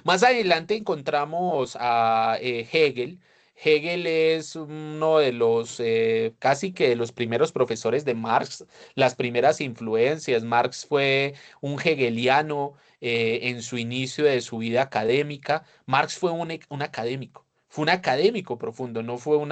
Más adelante encontramos a Hegel. Hegel es uno de los casi que de los primeros profesores de Marx, las primeras influencias. Marx fue un hegeliano en su inicio de su vida académica. Marx fue un académico. Fue un académico profundo, no fue un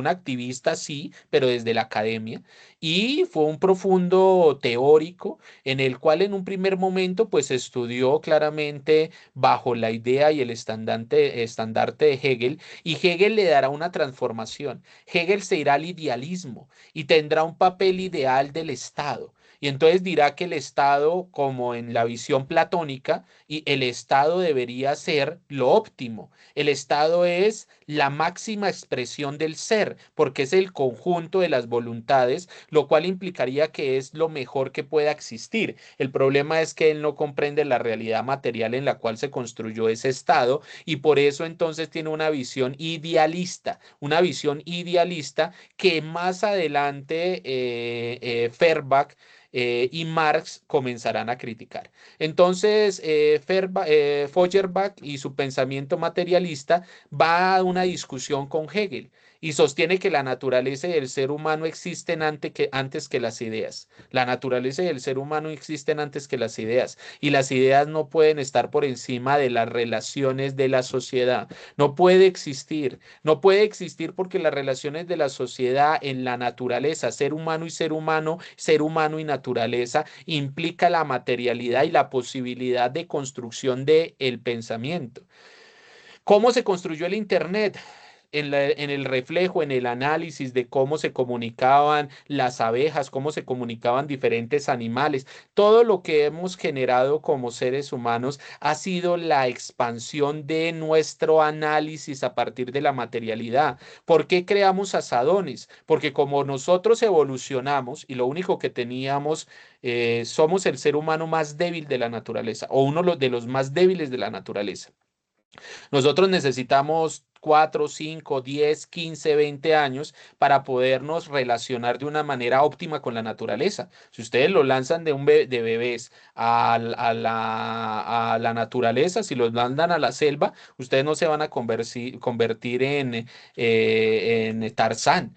activista, sí, pero desde la academia. Y fue un profundo teórico en el cual en un primer momento pues estudió claramente bajo la idea y el estandarte de Hegel, y Hegel le dará una transformación. Hegel se irá al idealismo y tendrá un papel ideal del Estado. Y entonces dirá que el Estado, como en la visión platónica, y el Estado debería ser lo óptimo. El Estado es la máxima expresión del ser, porque es el conjunto de las voluntades, lo cual implicaría que es lo mejor que pueda existir. El problema es que él no comprende la realidad material en la cual se construyó ese Estado y por eso entonces tiene una visión idealista que más adelante Feuerbach y Marx comenzarán a criticar. Entonces, Feuerbach y su pensamiento materialista va a una discusión con Hegel y sostiene que la naturaleza y el ser humano existen antes que las ideas. La naturaleza y el ser humano existen antes que las ideas y las ideas no pueden estar por encima de las relaciones de la sociedad. No puede existir porque las relaciones de la sociedad en la naturaleza, ser humano y naturaleza, implica la materialidad y la posibilidad de construcción del pensamiento. ¿Cómo se construyó el Internet? En el reflejo, en el análisis de cómo se comunicaban las abejas, cómo se comunicaban diferentes animales. Todo lo que hemos generado como seres humanos ha sido la expansión de nuestro análisis a partir de la materialidad. ¿Por qué creamos asadones? Porque como nosotros evolucionamos y lo único que teníamos, somos el ser humano más débil de la naturaleza o uno de los más débiles de la naturaleza. Nosotros necesitamos 4, 5, 10, 15, 20 años para podernos relacionar de una manera óptima con la naturaleza. Si ustedes lo lanzan de bebés a la naturaleza, si los mandan a la selva, ustedes no se van a convertir en Tarzán.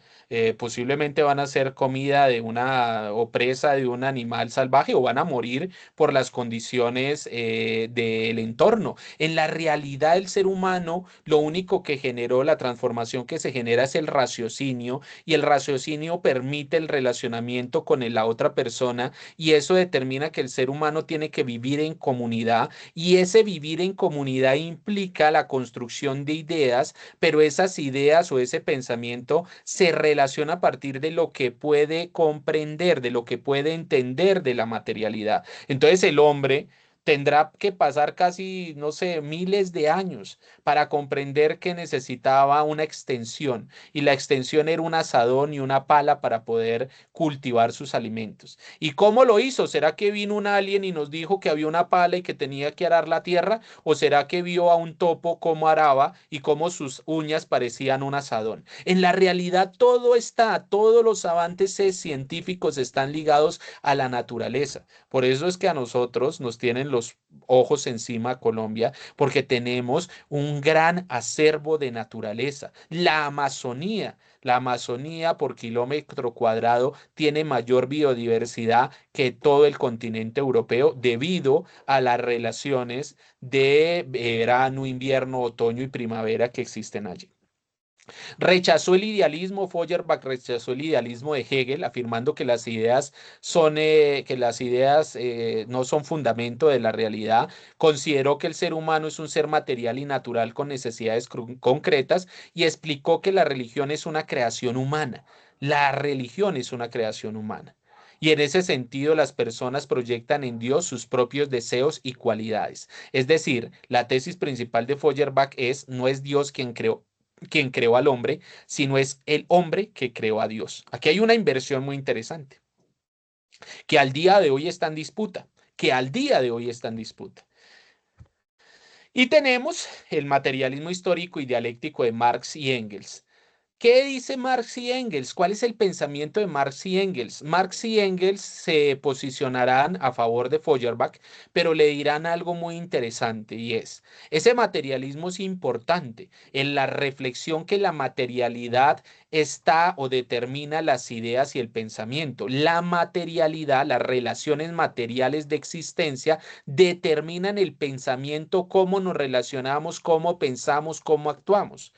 Posiblemente van a ser comida de una o presa de un animal salvaje o van a morir por las condiciones del entorno. En la realidad del ser humano, lo único que generó la transformación que se genera es el raciocinio y el raciocinio permite el relacionamiento con la otra persona y eso determina que el ser humano tiene que vivir en comunidad y ese vivir en comunidad implica la construcción de ideas, pero esas ideas o ese pensamiento se relaciona a partir de lo que puede comprender, de lo que puede entender de la materialidad. Entonces el hombre tendrá que pasar casi, no sé, miles de años para comprender que necesitaba una extensión y la extensión era un asadón y una pala para poder cultivar sus alimentos. ¿Y cómo lo hizo? ¿Será que vino un alien y nos dijo que había una pala y que tenía que arar la tierra? ¿O será que vio a un topo cómo araba y cómo sus uñas parecían un asadón? En la realidad todos los avances científicos están ligados a la naturaleza. Por eso es que a nosotros nos tienen los ojos encima Colombia, porque tenemos un gran acervo de naturaleza. La Amazonía por kilómetro cuadrado tiene mayor biodiversidad que todo el continente europeo debido a las relaciones de verano, invierno, otoño y primavera que existen allí. Rechazó el idealismo, Feuerbach rechazó el idealismo de Hegel, afirmando que las ideas no son fundamento de la realidad. Consideró que el ser humano es un ser material y natural con necesidades concretas y explicó que la religión es una creación humana. La religión es una creación humana. Y en ese sentido, las personas proyectan en Dios sus propios deseos y cualidades. Es decir, la tesis principal de Feuerbach es, no es Dios quien creó al hombre, sino es el hombre que creó a Dios. Aquí hay una inversión muy interesante, que al día de hoy está en disputa, que al día de hoy está en disputa. Y tenemos el materialismo histórico y dialéctico de Marx y Engels. ¿Qué dice Marx y Engels? ¿Cuál es el pensamiento de Marx y Engels? Marx y Engels se posicionarán a favor de Feuerbach, pero le dirán algo muy interesante y es, ese materialismo es importante en la reflexión que la materialidad está o determina las ideas y el pensamiento. La materialidad, las relaciones materiales de existencia determinan el pensamiento, cómo nos relacionamos, cómo pensamos, cómo actuamos.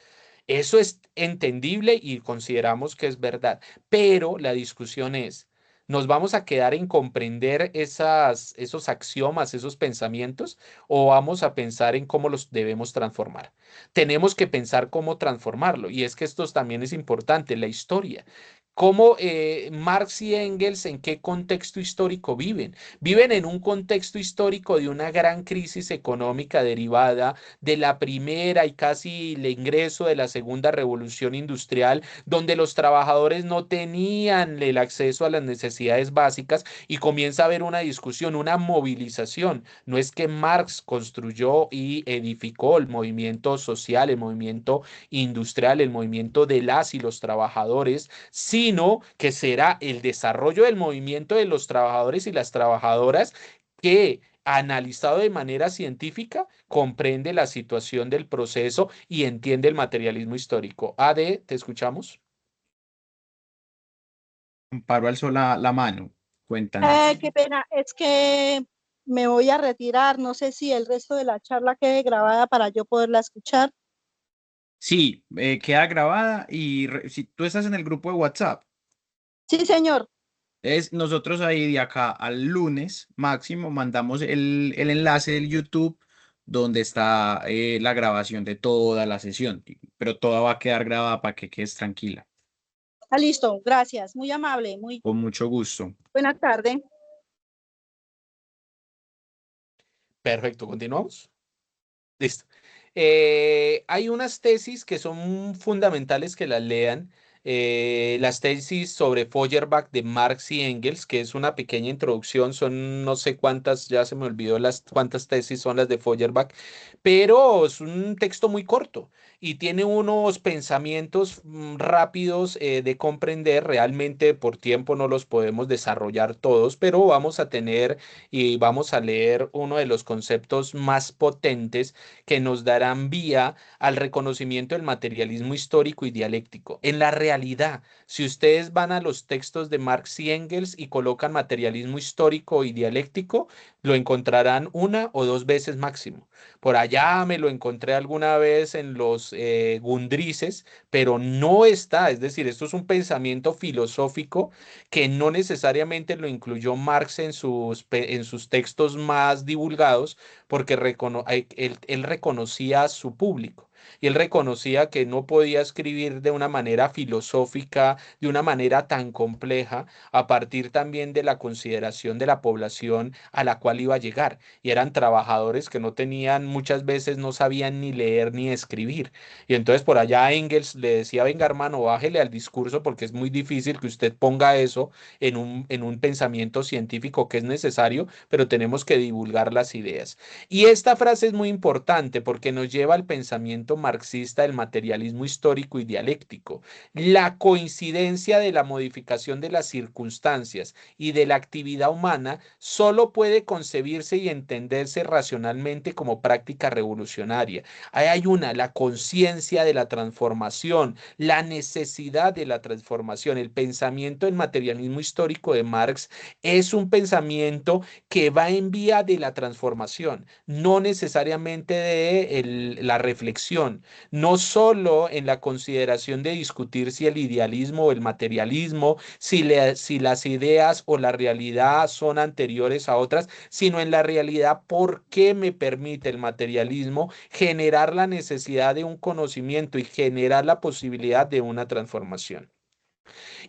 Eso es entendible y consideramos que es verdad, pero la discusión es, ¿nos vamos a quedar en comprender esos axiomas, esos pensamientos, o vamos a pensar en cómo los debemos transformar? Tenemos que pensar cómo transformarlo, y es que esto también es importante, la historia. ¿Cómo Marx y Engels en qué contexto histórico viven? Viven en un contexto histórico de una gran crisis económica derivada de la primera y casi el ingreso de la segunda revolución industrial, donde los trabajadores no tenían el acceso a las necesidades básicas y comienza a haber una discusión, una movilización. No es que Marx construyó y edificó el movimiento social, el movimiento industrial, el movimiento de las y los trabajadores, sino que será el desarrollo del movimiento de los trabajadores y las trabajadoras que analizado de manera científica, comprende la situación del proceso y entiende el materialismo histórico. AD, ¿te escuchamos? Amparo alzó la mano. Cuéntanos. Qué pena, es que me voy a retirar. No sé si el resto de la charla quede grabada para yo poderla escuchar. Sí, queda grabada y si tú estás en el grupo de WhatsApp, Sí, señor. nosotros ahí de acá al lunes máximo mandamos el enlace del YouTube donde está la grabación de toda la sesión, pero toda va a quedar grabada para que quedes tranquila. Ah, listo, gracias. Muy amable, muy Con mucho gusto. buena tarde. Perfecto, continuamos. Listo. Hay unas tesis que son fundamentales que las lean. Las tesis sobre Feuerbach de Marx y Engels, que es una pequeña introducción, son no sé cuántas, ya se me olvidó las cuántas tesis son las de Feuerbach, pero es un texto muy corto y tiene unos pensamientos rápidos de comprender. Realmente por tiempo no los podemos desarrollar todos, pero vamos a tener y vamos a leer uno de los conceptos más potentes que nos darán vía al reconocimiento del materialismo histórico y dialéctico. En la realidad, si ustedes van a los textos de Marx y Engels y colocan materialismo histórico y dialéctico, lo encontrarán una o dos veces máximo. Por allá me lo encontré alguna vez en los Gundrices, pero no está, es decir, esto es un pensamiento filosófico que no necesariamente lo incluyó Marx en sus textos más divulgados, porque él reconocía a su público y él reconocía que no podía escribir de una manera filosófica, de una manera tan compleja, a partir también de la consideración de la población a la cual iba a llegar. Y eran trabajadores que no tenían, muchas veces no sabían ni leer ni escribir. Y entonces por allá Engels le decía, venga hermano, bájele al discurso porque es muy difícil que usted ponga eso en un pensamiento científico que es necesario, pero tenemos que divulgar las ideas. Y esta frase es muy importante porque nos lleva al pensamiento marxista del materialismo histórico y dialéctico. La coincidencia de la modificación de las circunstancias y de la actividad humana solo puede concebirse y entenderse racionalmente como práctica revolucionaria. Ahí hay la conciencia de la transformación, la necesidad de la transformación. El pensamiento del materialismo histórico de Marx es un pensamiento que va en vía de la transformación, no necesariamente de la reflexión, no solo en la consideración de discutir si el idealismo o el materialismo, si las ideas o la realidad son anteriores a otras, sino en la realidad por qué me permite el materialismo generar la necesidad de un conocimiento y generar la posibilidad de una transformación.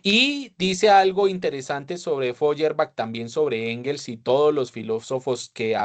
Y dice algo interesante sobre Feuerbach, también sobre Engels y todos los filósofos que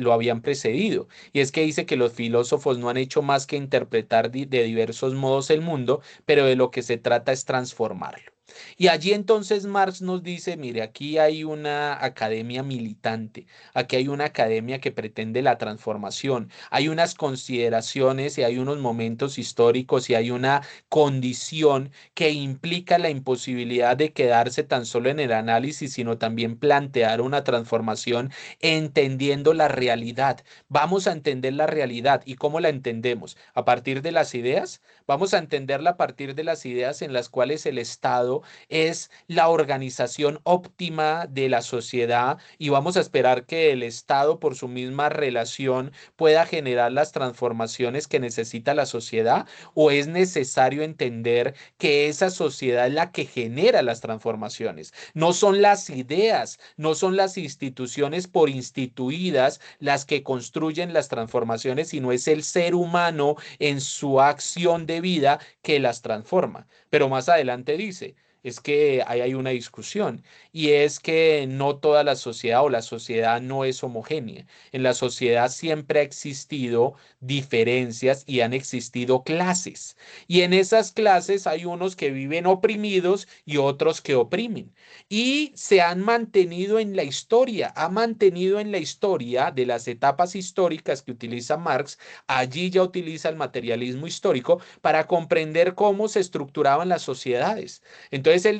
lo habían precedido. Y es que dice que los filósofos no han hecho más que interpretar de diversos modos el mundo, pero de lo que se trata es transformarlo. Y allí entonces Marx nos dice, mire, aquí hay una academia militante, aquí hay una academia que pretende la transformación, hay unas consideraciones y hay unos momentos históricos y hay una condición que implica la imposibilidad de quedarse tan solo en el análisis, sino también plantear una transformación entendiendo la realidad. Vamos a entender la realidad. ¿Y cómo la entendemos? A partir de las ideas. Vamos a entenderla a partir de las ideas en las cuales el Estado es la organización óptima de la sociedad y vamos a esperar que el Estado por su misma relación pueda generar las transformaciones que necesita la sociedad, o es necesario entender que esa sociedad es la que genera las transformaciones. No son las ideas, no son las instituciones por instituidas las que construyen las transformaciones, sino es el ser humano en su acción de vida que las transforma. Pero más adelante dice, es que ahí hay una discusión y es que no toda la sociedad o la sociedad no es homogénea. En la sociedad siempre ha existido diferencias y han existido clases. Y en esas clases hay unos que viven oprimidos y otros que oprimen. Y se han mantenido en la historia, ha mantenido en la historia de las etapas históricas que utiliza Marx, allí ya utiliza el materialismo histórico para comprender cómo se estructuraban las sociedades. Entonces él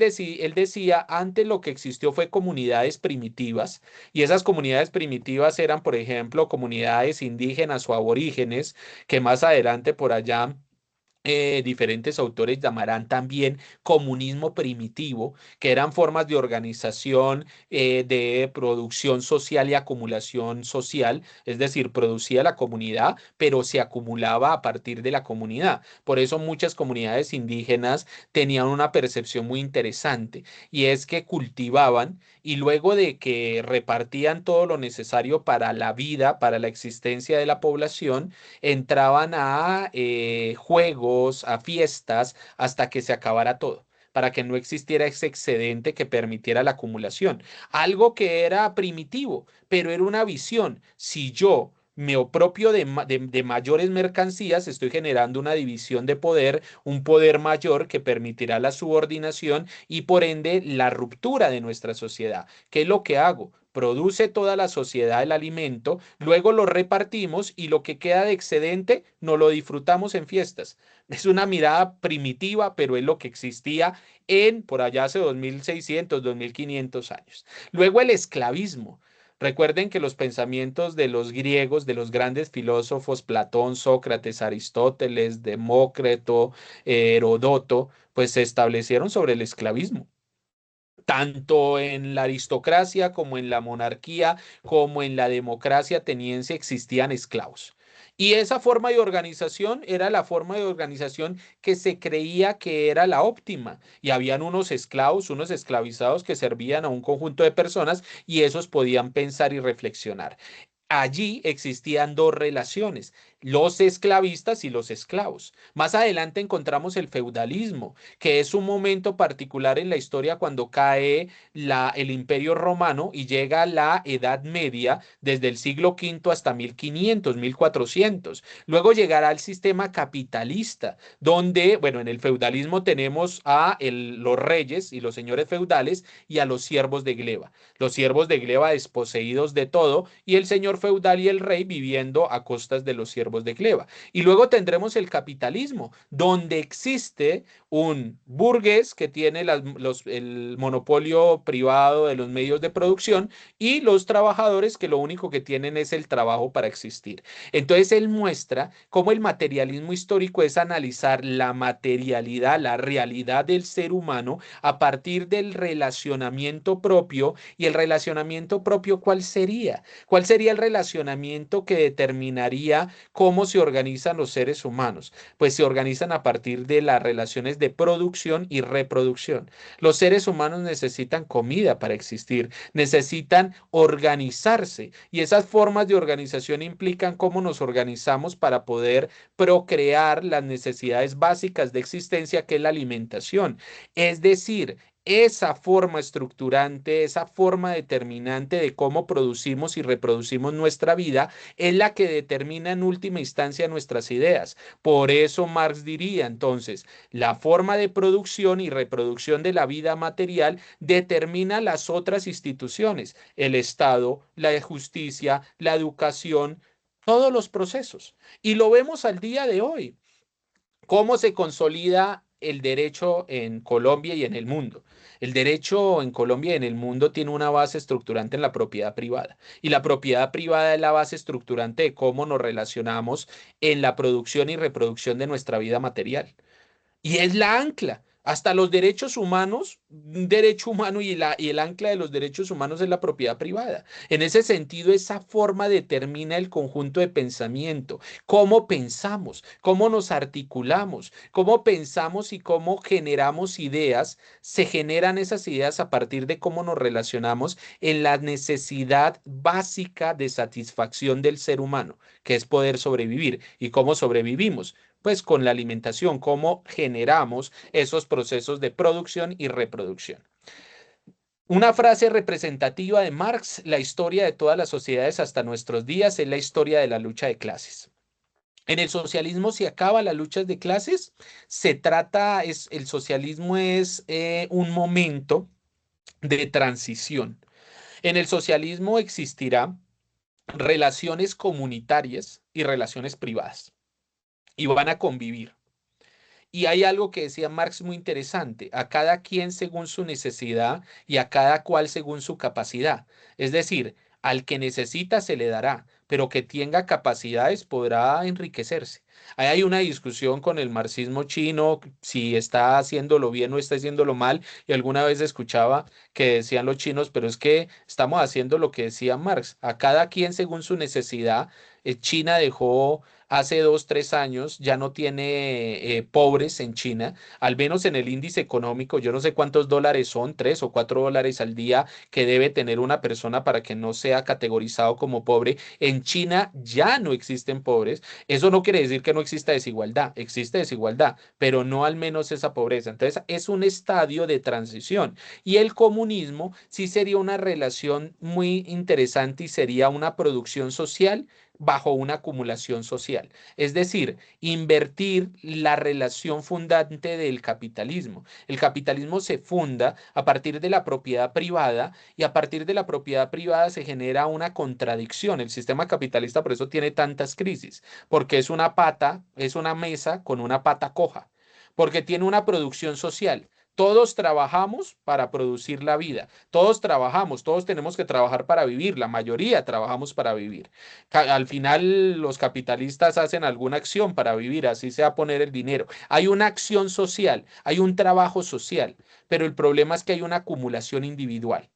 decía, antes lo que existió fue comunidades primitivas, y esas comunidades primitivas eran, por ejemplo, comunidades indígenas o aborígenes, que más adelante por allá diferentes autores llamarán también comunismo primitivo, que eran formas de organización, de producción social y acumulación social, es decir, producía la comunidad, pero se acumulaba a partir de la comunidad. Por eso muchas comunidades indígenas tenían una percepción muy interesante, y es que cultivaban y luego de que repartían todo lo necesario para la vida, para la existencia de la población, entraban a juegos, a fiestas, hasta que se acabara todo, para que no existiera ese excedente que permitiera la acumulación. Algo que era primitivo, pero era una visión. Si yo me apropio de mayores mercancías, estoy generando una división de poder, un poder mayor que permitirá la subordinación y por ende la ruptura de nuestra sociedad. ¿Qué es lo que hago? Produce toda la sociedad el alimento, luego lo repartimos y lo que queda de excedente no lo disfrutamos en fiestas. Es una mirada primitiva, pero es lo que existía por allá hace 2600, 2500 años. Luego el esclavismo. Recuerden que los pensamientos de los griegos, de los grandes filósofos, Platón, Sócrates, Aristóteles, Demócrito, Herodoto, pues se establecieron sobre el esclavismo tanto en la aristocracia como en la monarquía, como en la democracia ateniense existían esclavos. Y esa forma de organización era la forma de organización que se creía que era la óptima. Y habían unos esclavos, unos esclavizados que servían a un conjunto de personas y esos podían pensar y reflexionar. Allí existían dos relaciones, los esclavistas y los esclavos. Más adelante encontramos el feudalismo, que es un momento particular en la historia cuando cae el Imperio Romano y llega la Edad Media desde el siglo V hasta 1500, 1400. Luego llegará el sistema capitalista, donde, bueno, en el feudalismo tenemos los reyes y los señores feudales y a los siervos de gleba. Los siervos de gleba desposeídos de todo y el señor feudal y el rey viviendo a costas de los siervos de gleba. Y luego tendremos el capitalismo, donde existe un burgués que tiene el monopolio privado de los medios de producción y los trabajadores que lo único que tienen es el trabajo para existir. Entonces él muestra cómo el materialismo histórico es analizar la materialidad, la realidad del ser humano a partir del relacionamiento propio. ¿Y el relacionamiento propio cuál sería? ¿Cuál sería el relacionamiento relacionamiento que determinaría cómo se organizan los seres humanos. Pues se organizan a partir de las relaciones de producción y reproducción. Los seres humanos necesitan comida para existir, necesitan organizarse y esas formas de organización implican cómo nos organizamos para poder procrear las necesidades básicas de existencia, que es la alimentación. Es decir, esa forma estructurante, esa forma determinante de cómo producimos y reproducimos nuestra vida es la que determina en última instancia nuestras ideas. Por eso Marx diría entonces, la forma de producción y reproducción de la vida material determina las otras instituciones, el Estado, la justicia, la educación, todos los procesos. Y lo vemos al día de hoy. ¿Cómo se consolida el derecho en Colombia y en el mundo? El derecho en Colombia y en el mundo tiene una base estructurante en la propiedad privada. Y la propiedad privada es la base estructurante de cómo nos relacionamos en la producción y reproducción de nuestra vida material. Y es la ancla. Hasta los derechos humanos, un derecho humano y el ancla de los derechos humanos es la propiedad privada. En ese sentido, esa forma determina el conjunto de pensamiento, cómo pensamos, cómo nos articulamos, cómo pensamos y cómo generamos ideas. Se generan esas ideas a partir de cómo nos relacionamos en la necesidad básica de satisfacción del ser humano, que es poder sobrevivir. ¿Y cómo sobrevivimos? Pues con la alimentación, cómo generamos esos procesos de producción y reproducción. Una frase representativa de Marx: la historia de todas las sociedades hasta nuestros días es la historia de la lucha de clases. En el socialismo se acaba las luchas de clases, el socialismo es un momento de transición. En el socialismo existirá relaciones comunitarias y relaciones privadas y van a convivir. Y hay algo que decía Marx muy interesante: a cada quien según su necesidad y a cada cual según su capacidad. Es decir, al que necesita se le dará, pero que tenga capacidades podrá enriquecerse. Ahí hay una discusión con el marxismo chino, si está haciéndolo bien o está haciéndolo mal, y alguna vez escuchaba que decían los chinos, pero es que estamos haciendo lo que decía Marx, a cada quien según su necesidad. China dejó hace 2, 3 años, ya no tiene pobres en China, al menos en el índice económico. Yo no sé cuántos dólares son, $3 o $4 al día que debe tener una persona para que no sea categorizado como pobre. En China ya no existen pobres. Eso no quiere decir que no existe desigualdad, pero no al menos esa pobreza. Entonces es un estadio de transición y el comunismo sí sería una relación muy interesante y sería una producción social bajo una acumulación social. Es decir, invertir la relación fundante del capitalismo. El capitalismo se funda a partir de la propiedad privada y a partir de la propiedad privada se genera una contradicción. El sistema capitalista por eso tiene tantas crisis, porque es una pata, es una mesa con una pata coja, porque tiene una producción social. Todos trabajamos para producir la vida. Todos trabajamos, todos tenemos que trabajar para vivir. La mayoría trabajamos para vivir. Al final los capitalistas hacen alguna acción para vivir, así sea poner el dinero. Hay una acción social, hay un trabajo social, pero el problema es que hay una acumulación individual.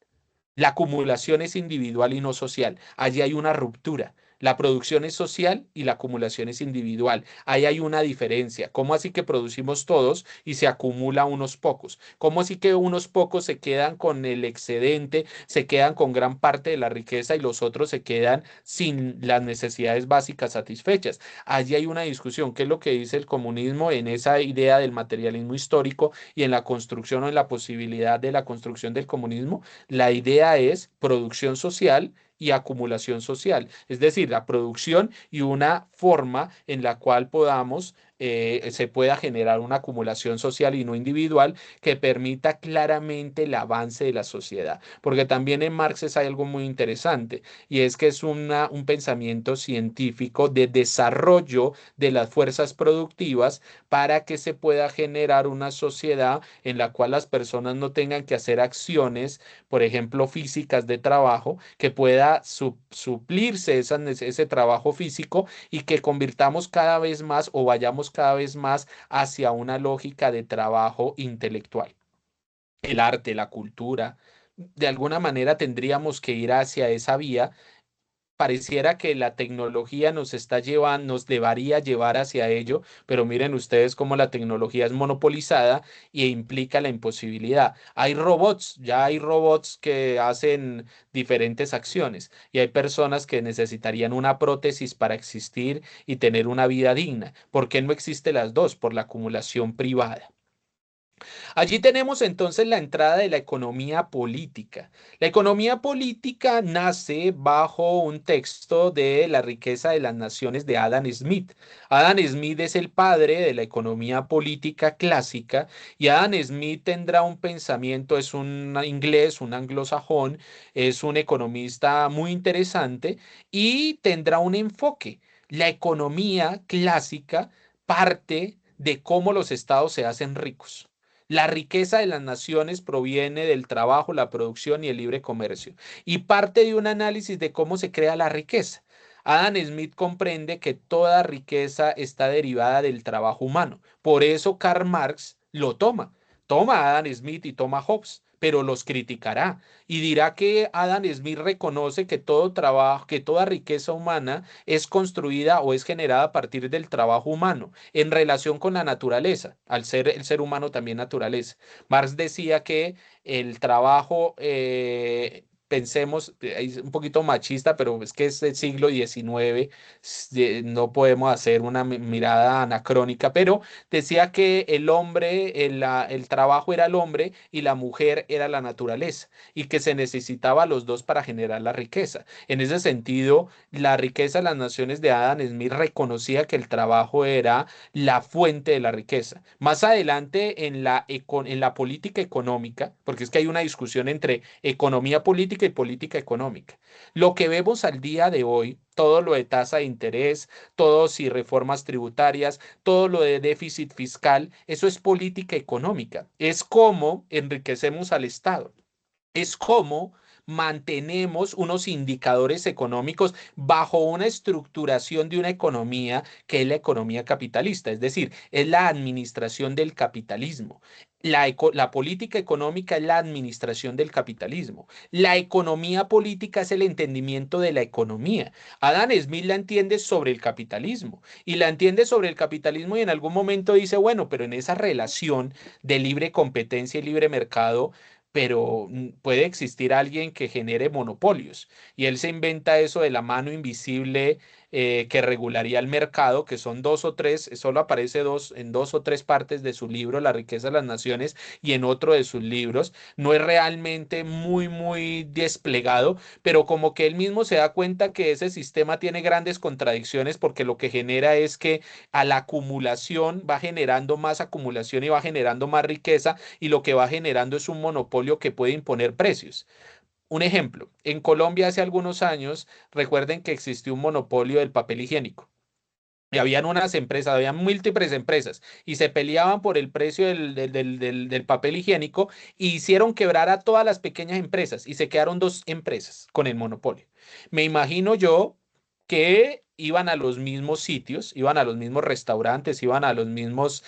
La acumulación es individual y no social. Allí hay una ruptura. La producción es social y la acumulación es individual. Ahí hay una diferencia. ¿Cómo así que producimos todos y se acumula unos pocos? ¿Cómo así que unos pocos se quedan con el excedente, se quedan con gran parte de la riqueza y los otros se quedan sin las necesidades básicas satisfechas? Allí hay una discusión. ¿Qué es lo que dice el comunismo en esa idea del materialismo histórico y en la construcción o en la posibilidad de la construcción del comunismo? La idea es producción social y acumulación social, es decir, la producción y una forma en la cual se pueda generar una acumulación social y no individual que permita claramente el avance de la sociedad. Porque también en Marx hay algo muy interesante y es que es un pensamiento científico de desarrollo de las fuerzas productivas para que se pueda generar una sociedad en la cual las personas no tengan que hacer acciones, por ejemplo, físicas de trabajo, que pueda suplirse ese trabajo físico y que convirtamos cada vez más o vayamos cada vez más hacia una lógica de trabajo intelectual. El arte, la cultura, de alguna manera tendríamos que ir hacia esa vía pareciera que la tecnología nos está llevando, nos debería llevar hacia ello, pero miren ustedes cómo la tecnología es monopolizada e implica la imposibilidad. Hay robots, ya hay robots que hacen diferentes acciones y hay personas que necesitarían una prótesis para existir y tener una vida digna. ¿Por qué no existe las dos? Por la acumulación privada. Allí tenemos entonces la entrada de la economía política. La economía política nace bajo un texto de La riqueza de las naciones de Adam Smith. Adam Smith es el padre de la economía política clásica y Adam Smith tendrá un pensamiento, es un inglés, un anglosajón, es un economista muy interesante y tendrá un enfoque. La economía clásica parte de cómo los estados se hacen ricos. La riqueza de las naciones proviene del trabajo, la producción y el libre comercio, y parte de un análisis de cómo se crea la riqueza. Adam Smith comprende que toda riqueza está derivada del trabajo humano. Por eso Karl Marx lo toma. Toma a Adam Smith y toma a Hobbes, pero los criticará y dirá que Adam Smith reconoce que todo trabajo, que toda riqueza humana es construida o es generada a partir del trabajo humano en relación con la naturaleza, al ser el ser humano también naturaleza. Marx decía que el trabajo, pensemos, es un poquito machista, pero es que es el siglo XIX, no podemos hacer una mirada anacrónica, pero decía que el hombre, el trabajo era el hombre y la mujer era la naturaleza, y que se necesitaba los dos para generar la riqueza. En ese sentido, la riqueza de las naciones de Adam Smith reconocía que el trabajo era la fuente de la riqueza. Más adelante en la política económica, porque es que hay una discusión entre economía política y política económica. Lo que vemos al día de hoy, todo lo de tasa de interés, todo si reformas tributarias, todo lo de déficit fiscal, eso es política económica. Es cómo enriquecemos al Estado. Es cómo mantenemos unos indicadores económicos bajo una estructuración de una economía que es la economía capitalista, es decir, es la administración del capitalismo. La política económica es la administración del capitalismo. La economía política es el entendimiento de la economía. Adam Smith la entiende sobre el capitalismo y la entiende sobre el capitalismo y en algún momento dice, bueno, pero en esa relación de libre competencia y libre mercado, pero puede existir alguien que genere monopolios. Y él se inventa eso de la mano invisible que regularía el mercado, que son dos o tres, solo aparece en dos o tres partes de su libro, La riqueza de las naciones, y en otro de sus libros. No es realmente muy desplegado, pero como que él mismo se da cuenta que ese sistema tiene grandes contradicciones porque lo que genera es que a la acumulación va generando más acumulación y va generando más riqueza y lo que va generando es un monopolio que puede imponer precios. Un ejemplo, en Colombia hace algunos años, recuerden que existió un monopolio del papel higiénico. Y habían unas empresas, habían múltiples empresas y se peleaban por el precio del papel higiénico y hicieron quebrar a todas las pequeñas empresas y se quedaron dos empresas con el monopolio. Me imagino yo que iban a los mismos sitios, iban a los mismos restaurantes, iban a los mismos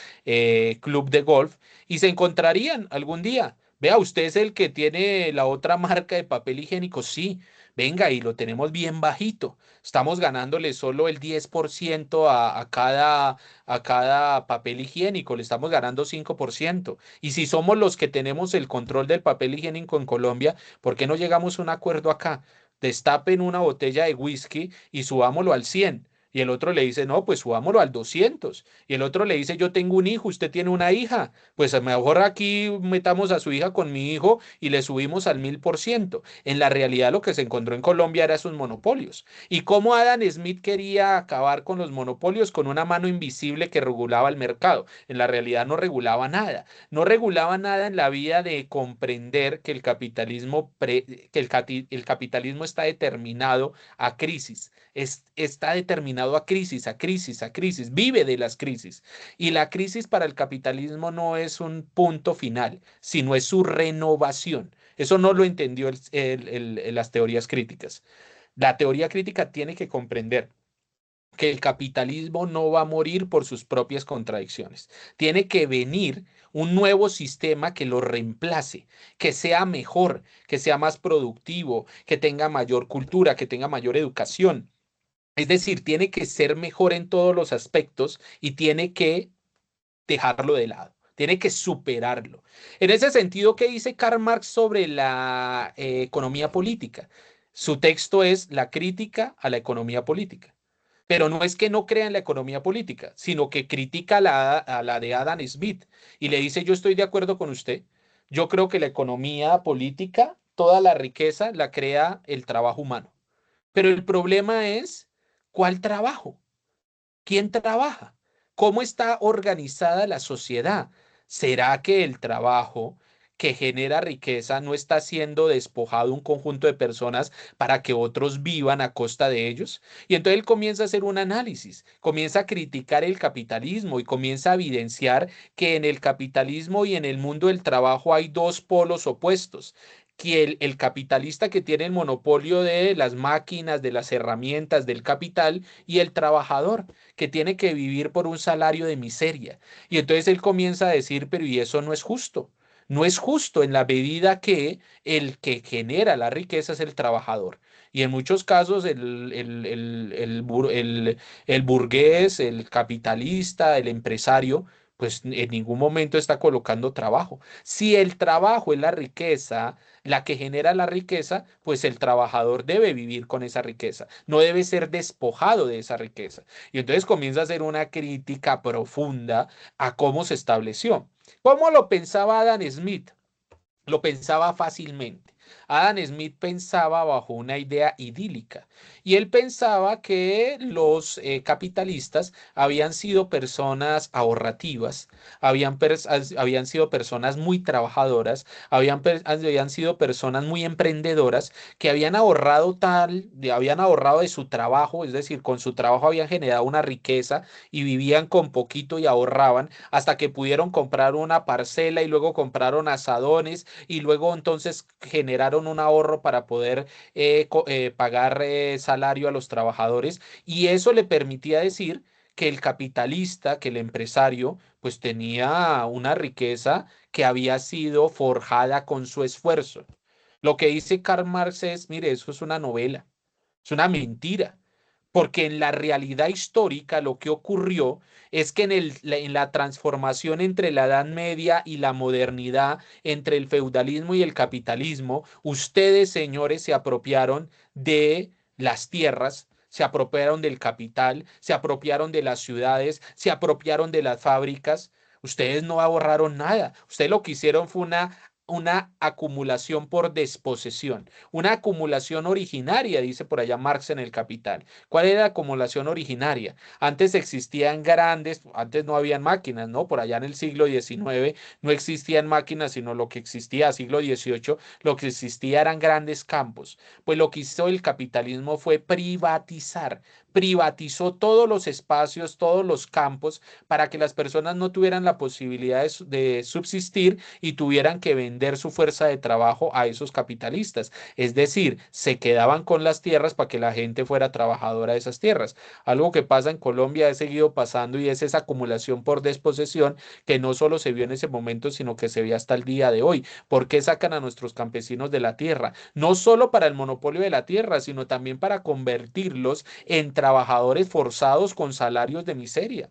club de golf y se encontrarían algún día. Vea, usted es el que tiene la otra marca de papel higiénico, sí, venga, y lo tenemos bien bajito. Estamos ganándole solo el 10% a cada papel higiénico, le estamos ganando 5%. Y si somos los que tenemos el control del papel higiénico en Colombia, ¿por qué no llegamos a un acuerdo acá? Destapen una botella de whisky y subámoslo al 100. Y el otro le dice, no, pues subámoslo al 200. Y el otro le dice, yo tengo un hijo, usted tiene una hija. Pues a lo mejor aquí metamos a su hija con mi hijo y le subimos al 1000%. En la realidad lo que se encontró en Colombia era sus monopolios. ¿Y cómo Adam Smith quería acabar con los monopolios? Con una mano invisible que regulaba el mercado. En la realidad no regulaba nada. No regulaba nada en la vida de comprender que el capitalismo está determinado a crisis. Está determinado a crisis, a crisis, a crisis. Vive de las crisis. Y la crisis para el capitalismo no es un punto final, sino es su renovación. Eso no lo entendió las teorías críticas. La teoría crítica tiene que comprender que el capitalismo no va a morir por sus propias contradicciones. Tiene que venir un nuevo sistema que lo reemplace, que sea mejor, que sea más productivo, que tenga mayor cultura, que tenga mayor educación. Es decir, tiene que ser mejor en todos los aspectos y tiene que dejarlo de lado. Tiene que superarlo. En ese sentido, ¿qué dice Karl Marx sobre la economía política? Su texto es La crítica a la economía política. Pero no es que no crea en la economía política, sino que critica a la de Adam Smith y le dice, yo estoy de acuerdo con usted. Yo creo que la economía política, toda la riqueza la crea el trabajo humano. Pero el problema es, ¿cuál trabajo? ¿Quién trabaja? ¿Cómo está organizada la sociedad? ¿Será que el trabajo que genera riqueza no está siendo despojado un conjunto de personas para que otros vivan a costa de ellos? Y entonces él comienza a hacer un análisis, comienza a criticar el capitalismo y comienza a evidenciar que en el capitalismo y en el mundo del trabajo hay dos polos opuestos, que el capitalista que tiene el monopolio de las máquinas, de las herramientas, del capital, y el trabajador que tiene que vivir por un salario de miseria. Y entonces él comienza a decir, pero y eso no es justo. No es justo en la medida que el que genera la riqueza es el trabajador. Y en muchos casos el burgués, el capitalista, el empresario, pues en ningún momento está colocando trabajo. Si el trabajo es la riqueza, la que genera la riqueza, pues el trabajador debe vivir con esa riqueza, no debe ser despojado de esa riqueza. Y entonces comienza a hacer una crítica profunda a cómo se estableció. ¿Cómo lo pensaba Adam Smith? Lo pensaba fácilmente. Adam Smith pensaba bajo una idea idílica y él pensaba que los capitalistas habían sido personas ahorrativas, habían sido personas muy trabajadoras, habían sido personas muy emprendedoras que habían ahorrado de su trabajo, es decir, con su trabajo habían generado una riqueza y vivían con poquito y ahorraban hasta que pudieron comprar una parcela y luego compraron asadones y luego entonces generaron un ahorro para poder pagar salario a los trabajadores y eso le permitía decir que el capitalista, que el empresario, pues tenía una riqueza que había sido forjada con su esfuerzo. Lo que dice Karl Marx es, mire, eso es una novela, es una mentira. Porque en la realidad histórica lo que ocurrió es que en la transformación entre la Edad Media y la modernidad, entre el feudalismo y el capitalismo, ustedes, señores, se apropiaron de las tierras, se apropiaron del capital, se apropiaron de las ciudades, se apropiaron de las fábricas. Ustedes no ahorraron nada. Ustedes lo que hicieron fue una acumulación por desposesión, una acumulación originaria, dice por allá Marx en el Capital. ¿Cuál era la acumulación originaria? Antes existían antes no habían máquinas, ¿no? Por allá en el siglo XIX no existían máquinas, sino lo que existía, siglo XVIII, lo que existía eran grandes campos. Pues lo que hizo el capitalismo fue privatizó todos los espacios, todos los campos, para que las personas no tuvieran la posibilidad de subsistir y tuvieran que vender su fuerza de trabajo a esos capitalistas. Es decir, se quedaban con las tierras para que la gente fuera trabajadora de esas tierras. Algo que pasa en Colombia ha seguido pasando y es esa acumulación por desposesión que no solo se vio en ese momento, sino que se ve hasta el día de hoy. ¿Por qué sacan a nuestros campesinos de la tierra? No solo para el monopolio de la tierra, sino también para convertirlos en trabajadores forzados con salarios de miseria.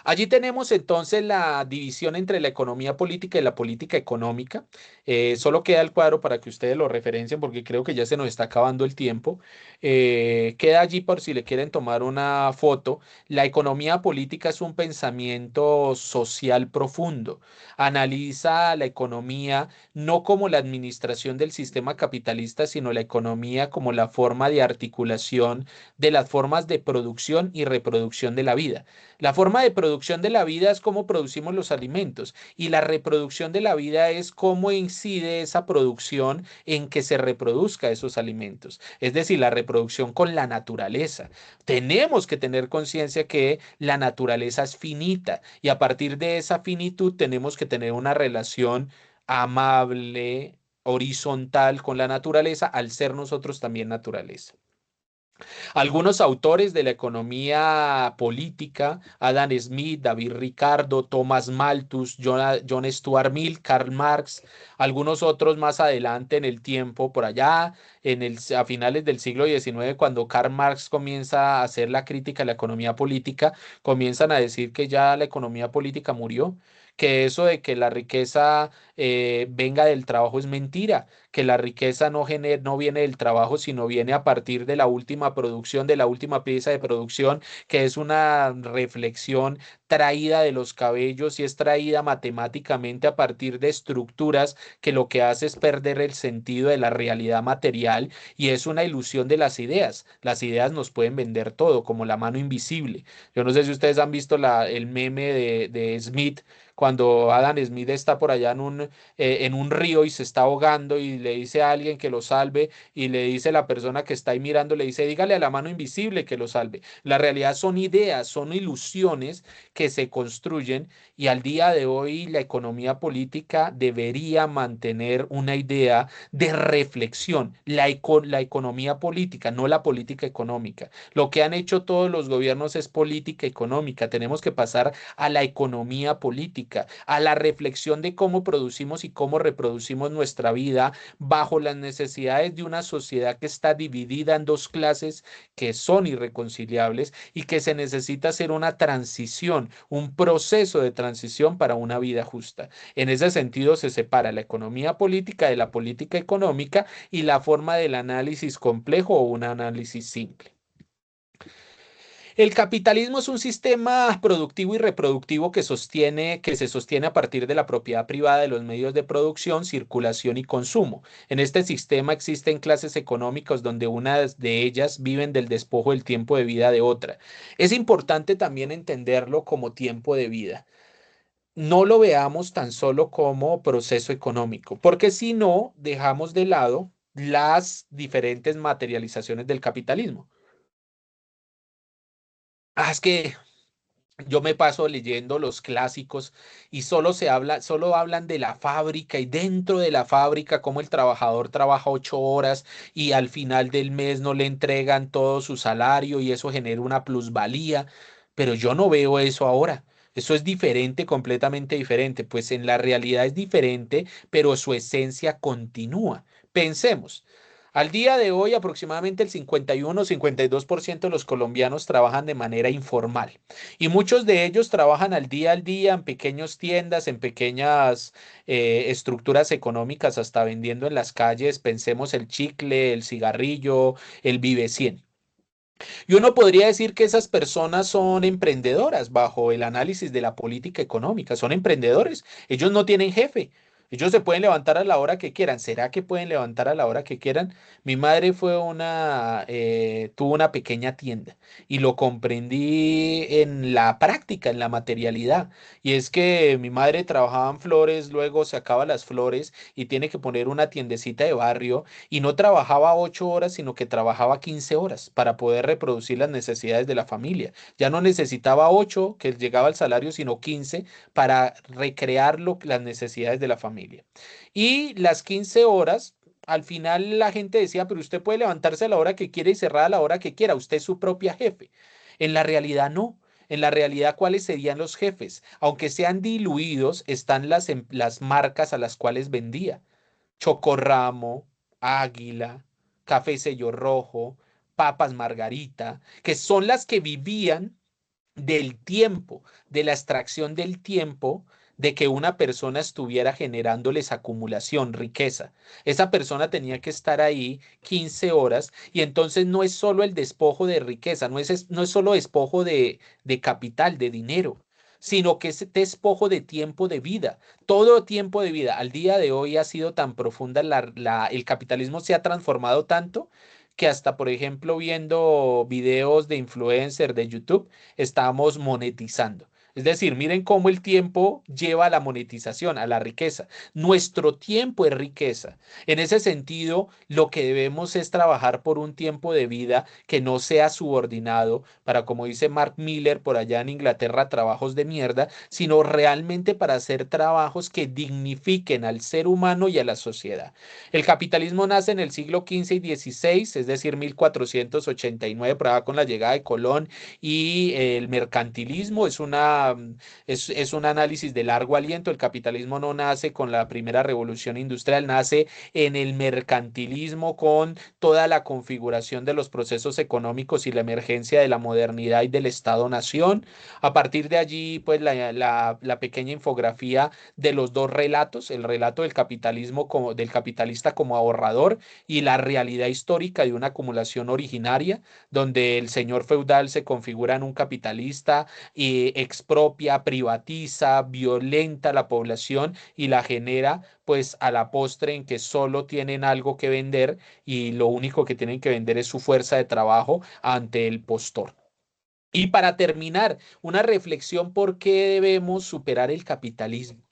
Allí tenemos entonces la división entre la economía política y la política económica. Solo queda el cuadro para que ustedes lo referencien porque creo que ya se nos está acabando el tiempo. Queda allí por si le quieren tomar una foto. La economía política es un pensamiento social profundo. Analiza la economía no como la administración del sistema capitalista, sino la economía como la forma de articulación de las formas de producción y reproducción de la vida. La forma de producción de la vida es cómo producimos los alimentos y la reproducción de la vida es cómo incide esa producción en que se reproduzca esos alimentos. Es decir, la reproducción con la naturaleza. Tenemos que tener conciencia que la naturaleza es finita y a partir de esa finitud tenemos que tener una relación amable, horizontal con la naturaleza al ser nosotros también naturaleza. Algunos autores de la economía política, Adam Smith, David Ricardo, Thomas Malthus, John Stuart Mill, Karl Marx, algunos otros más adelante en el tiempo, por allá, a finales del siglo XIX, cuando Karl Marx comienza a hacer la crítica a la economía política, comienzan a decir que ya la economía política murió, que eso de que la riqueza venga del trabajo es mentira, que la riqueza no viene del trabajo, sino viene a partir de la última producción, de la última pieza de producción, que es una reflexión traída de los cabellos y es traída matemáticamente a partir de estructuras que lo que hace es perder el sentido de la realidad material y es una ilusión de las ideas. Las ideas nos pueden vender todo, como la mano invisible. Yo no sé si ustedes han visto el meme de Smith, cuando Adam Smith está por allá en un río y se está ahogando y le dice a alguien que lo salve y le dice la persona que está ahí mirando, le dice, dígale a la mano invisible que lo salve. La realidad son ideas, son ilusiones que se construyen y al día de hoy la economía política debería mantener una idea de reflexión, la economía política, no la política económica. Lo que han hecho todos los gobiernos es política económica. Tenemos que pasar a la economía política, a la reflexión de cómo producimos y cómo reproducimos nuestra vida bajo las necesidades de una sociedad que está dividida en dos clases que son irreconciliables y que se necesita hacer una transición, un proceso de transición para una vida justa. En ese sentido se separa la economía política de la política económica y la forma del análisis complejo o un análisis simple. El capitalismo es un sistema productivo y reproductivo que se sostiene a partir de la propiedad privada de los medios de producción, circulación y consumo. En este sistema existen clases económicas donde unas de ellas viven del despojo del tiempo de vida de otra. Es importante también entenderlo como tiempo de vida. No lo veamos tan solo como proceso económico, porque si no, dejamos de lado las diferentes materializaciones del capitalismo. Es que yo me paso leyendo los clásicos y solo hablan de la fábrica y dentro de la fábrica cómo el trabajador trabaja 8 horas y al final del mes no le entregan todo su salario y eso genera una plusvalía. Pero yo no veo eso ahora. Eso es diferente, completamente diferente. Pues en la realidad es diferente, pero su esencia continúa. Pensemos. Al día de hoy, aproximadamente el 51 o 52% de los colombianos trabajan de manera informal y muchos de ellos trabajan al día en pequeñas tiendas, en pequeñas estructuras económicas, hasta vendiendo en las calles. Pensemos el chicle, el cigarrillo, el Vive 100. Y uno podría decir que esas personas son emprendedoras bajo el análisis de la política económica, son emprendedores, ellos no tienen jefe. Ellos se pueden levantar a la hora que quieran. ¿Será que pueden levantar a la hora que quieran? Mi madre tuvo una pequeña tienda y lo comprendí en la práctica, en la materialidad. Y es que mi madre trabajaba en flores, luego sacaba las flores y tiene que poner una tiendecita de barrio y no trabajaba 8 horas, sino que trabajaba 15 horas para poder reproducir las necesidades de la familia. Ya no necesitaba 8 que llegaba al salario, sino 15 para recrear las necesidades de la familia. Y las 15 horas, al final la gente decía, pero usted puede levantarse a la hora que quiera y cerrar a la hora que quiera, usted es su propia jefe. En la realidad no. En la realidad, ¿cuáles serían los jefes? Aunque sean diluidos, están las marcas a las cuales vendía. Chocorramo, Águila, Café Sello Rojo, Papas Margarita, que son las que vivían del tiempo, de la extracción del tiempo de que una persona estuviera generándoles acumulación, riqueza. Esa persona tenía que estar ahí 15 horas y entonces no es solo el despojo de riqueza, no es solo despojo de capital, de dinero, sino que es despojo de tiempo de vida. Todo tiempo de vida. Al día de hoy ha sido tan profunda, el capitalismo se ha transformado tanto que hasta, por ejemplo, viendo videos de influencer de YouTube, estamos monetizando. Es decir, miren cómo el tiempo lleva a la monetización, a la riqueza. Nuestro tiempo es riqueza. En ese sentido, lo que debemos es trabajar por un tiempo de vida que no sea subordinado para, como dice Mark Miller por allá en Inglaterra, trabajos de mierda, sino realmente para hacer trabajos que dignifiquen al ser humano y a la sociedad. El capitalismo nace en el siglo XV y XVI, es decir, 1489, por allá con la llegada de Colón, y el mercantilismo es un análisis de largo aliento. El capitalismo no nace con la primera revolución industrial, nace en el mercantilismo con toda la configuración de los procesos económicos y la emergencia de la modernidad y del Estado-nación. A partir de allí, pues la pequeña infografía de los dos relatos, el relato del capitalismo como del capitalista como ahorrador y la realidad histórica de una acumulación originaria, donde el señor feudal se configura en un capitalista y expropia, privatiza, violenta la población y la genera pues a la postre en que solo tienen algo que vender y lo único que tienen que vender es su fuerza de trabajo ante el postor. Y para terminar, una reflexión por qué debemos superar el capitalismo.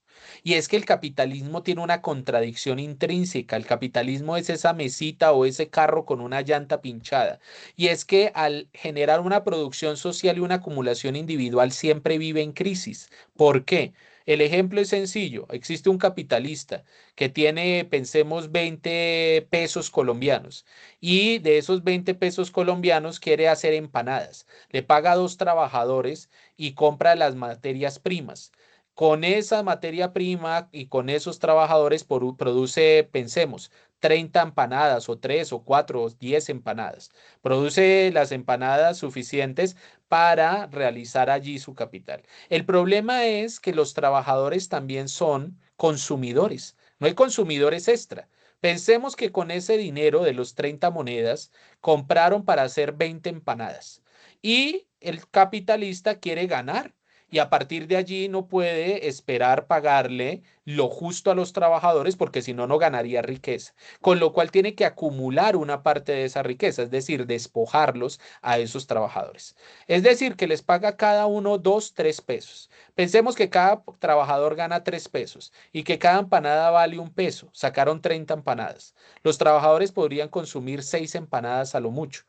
Y es que el capitalismo tiene una contradicción intrínseca. El capitalismo es esa mesita o ese carro con una llanta pinchada. Y es que al generar una producción social y una acumulación individual siempre vive en crisis. ¿Por qué? El ejemplo es sencillo. Existe un capitalista que tiene, pensemos, 20 pesos colombianos y de esos 20 pesos colombianos quiere hacer empanadas. Le paga a dos trabajadores y compra las materias primas. Con esa materia prima y con esos trabajadores produce, pensemos, 30 empanadas o 3 o 4 o 10 empanadas. Produce las empanadas suficientes para realizar allí su capital. El problema es que los trabajadores también son consumidores. No hay consumidores extra. Pensemos que con ese dinero de los 30 monedas compraron para hacer 20 empanadas y el capitalista quiere ganar y a partir de allí no puede esperar pagarle lo justo a los trabajadores porque si no, no ganaría riqueza. Con lo cual tiene que acumular una parte de esa riqueza, es decir, despojarlos a esos trabajadores. Es decir, que les paga cada uno 2, 3 pesos. Pensemos que cada trabajador gana 3 pesos y que cada empanada vale 1 peso. Sacaron 30 empanadas. Los trabajadores podrían consumir 6 empanadas a lo mucho.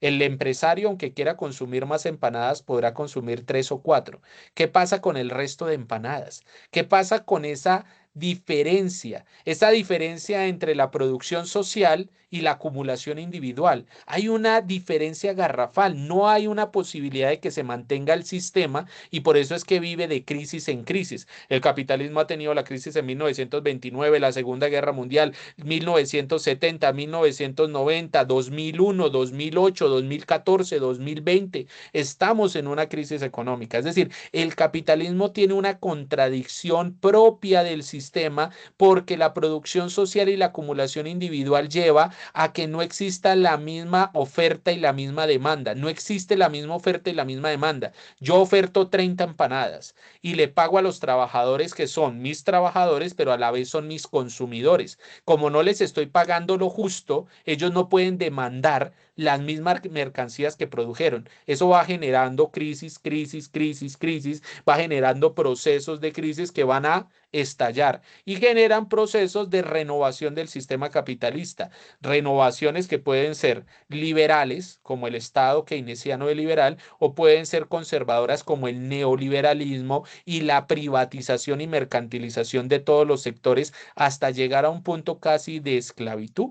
El empresario, aunque quiera consumir más empanadas, podrá consumir 3 o 4. ¿Qué pasa con el resto de empanadas? ¿Qué pasa con esa diferencia? Esa diferencia entre la producción social y la acumulación individual. Hay una diferencia garrafal, no hay una posibilidad de que se mantenga el sistema y por eso es que vive de crisis en crisis. El capitalismo ha tenido la crisis en 1929, la Segunda Guerra Mundial, 1970, 1990, 2001, 2008, 2014, 2020. Estamos en una crisis económica. Es decir, el capitalismo tiene una contradicción propia del sistema porque la producción social y la acumulación individual lleva a que no exista la misma oferta y la misma demanda. No existe la misma oferta y la misma demanda. Yo oferto 30 empanadas y le pago a los trabajadores que son mis trabajadores, pero a la vez son mis consumidores. Como no les estoy pagando lo justo, ellos no pueden demandar las mismas mercancías que produjeron. Eso va generando crisis, crisis, crisis, crisis, va generando procesos de crisis que van a estallar y generan procesos de renovación del sistema capitalista, renovaciones que pueden ser liberales, como el Estado keynesiano de liberal, o pueden ser conservadoras como el neoliberalismo y la privatización y mercantilización de todos los sectores hasta llegar a un punto casi de esclavitud.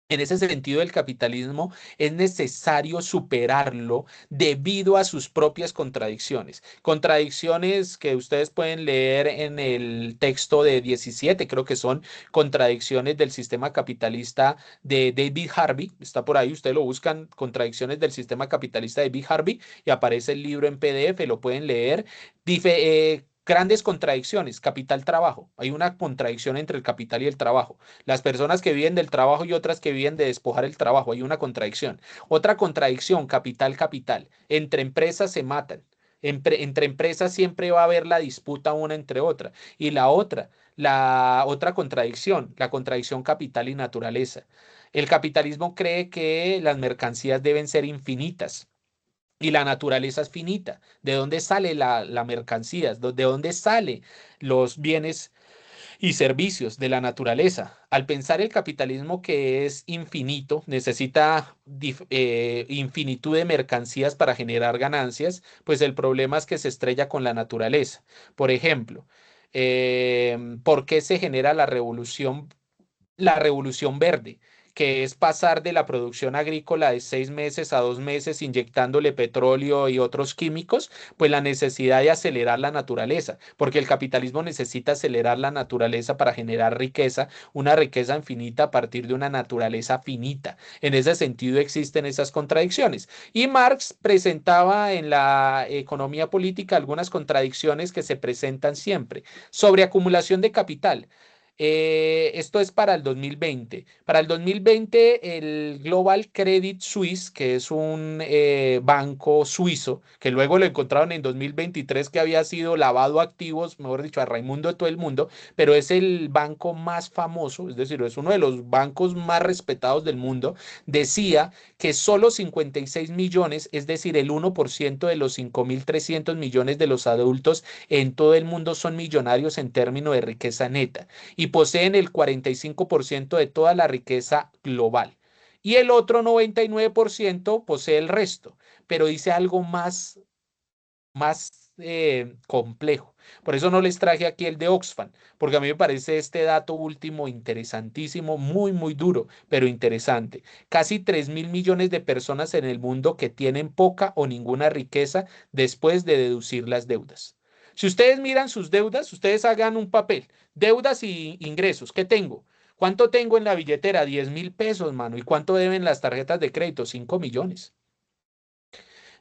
En ese sentido, el capitalismo es necesario superarlo debido a sus propias contradicciones. Contradicciones que ustedes pueden leer en el texto de 17, creo que son contradicciones del sistema capitalista de David Harvey. Está por ahí, ustedes lo buscan, contradicciones del sistema capitalista de David Harvey, y aparece el libro en PDF, lo pueden leer. Grandes contradicciones, capital-trabajo. Hay una contradicción entre el capital y el trabajo. Las personas que viven del trabajo y otras que viven de despojar el trabajo. Hay una contradicción. Otra contradicción, capital-capital. Entre empresas se matan. Entre empresas siempre va a haber la disputa una entre otra. Y la otra contradicción, la contradicción capital y naturaleza. El capitalismo cree que las mercancías deben ser infinitas Y la naturaleza es finita. ¿De dónde sale la mercancía? ¿De dónde salen los bienes y servicios de la naturaleza? Al pensar el capitalismo que es infinito, necesita infinitud de mercancías para generar ganancias, pues el problema es que se estrella con la naturaleza. Por ejemplo, ¿por qué se genera la revolución verde, que es pasar de la producción agrícola de 6 meses a 2 meses inyectándole petróleo y otros químicos? Pues la necesidad de acelerar la naturaleza, porque el capitalismo necesita acelerar la naturaleza para generar riqueza, una riqueza infinita a partir de una naturaleza finita. En ese sentido existen esas contradicciones. Y Marx presentaba en la economía política algunas contradicciones que se presentan siempre. Sobre acumulación de capital. Esto es para el 2020. Para el 2020, el Global Credit Suisse, que es un banco suizo, que luego lo encontraron en 2023 que había sido lavado activos, mejor dicho, a Raimundo de todo el mundo, pero es el banco más famoso, es decir, es uno de los bancos más respetados del mundo, decía que solo 56 millones, es decir, el 1% de los 5.300 millones de los adultos en todo el mundo son millonarios en términos de riqueza neta y poseen el 45% de toda la riqueza global. Y el otro 99% posee el resto, pero dice algo más complejo. Por eso no les traje aquí el de Oxfam, porque a mí me parece este dato último interesantísimo, muy, muy duro, pero interesante. Casi 3.000 millones de personas en el mundo que tienen poca o ninguna riqueza después de deducir las deudas. Si ustedes miran sus deudas, ustedes hagan un papel, deudas y ingresos. ¿Qué tengo? ¿Cuánto tengo en la billetera? 10.000 pesos, mano. ¿Y cuánto deben las tarjetas de crédito? 5 millones.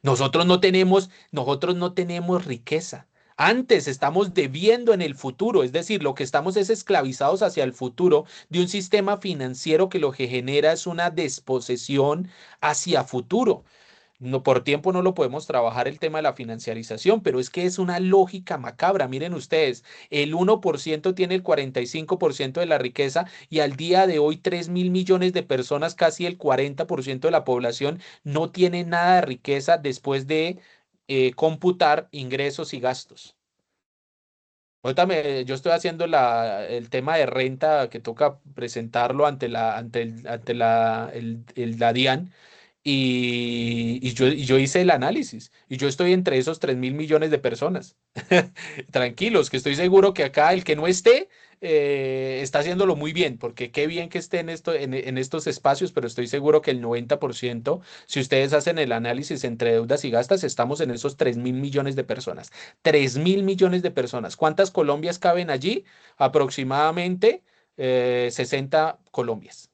Nosotros no tenemos riqueza. Antes estamos debiendo en el futuro, es decir, lo que estamos es esclavizados hacia el futuro de un sistema financiero que lo que genera es una desposesión hacia futuro. No, por tiempo no lo podemos trabajar el tema de la financiarización, pero es que es una lógica macabra. Miren ustedes, el 1% tiene el 45% de la riqueza y al día de hoy 3.000 millones de personas, casi el 40% de la población, no tiene nada de riqueza después de computar ingresos y gastos. Ahorita yo estoy haciendo el tema de renta que toca presentarlo ante la DIAN y yo hice el análisis y yo estoy entre esos 3.000 millones de personas. Tranquilos, que estoy seguro que acá el que no esté está haciéndolo muy bien, porque qué bien que esté en estos espacios, pero estoy seguro que el 90%, si ustedes hacen el análisis entre deudas y gastas, estamos en esos 3.000 millones de personas. 3.000 millones de personas. ¿Cuántas Colombias caben allí? Aproximadamente 60 Colombias.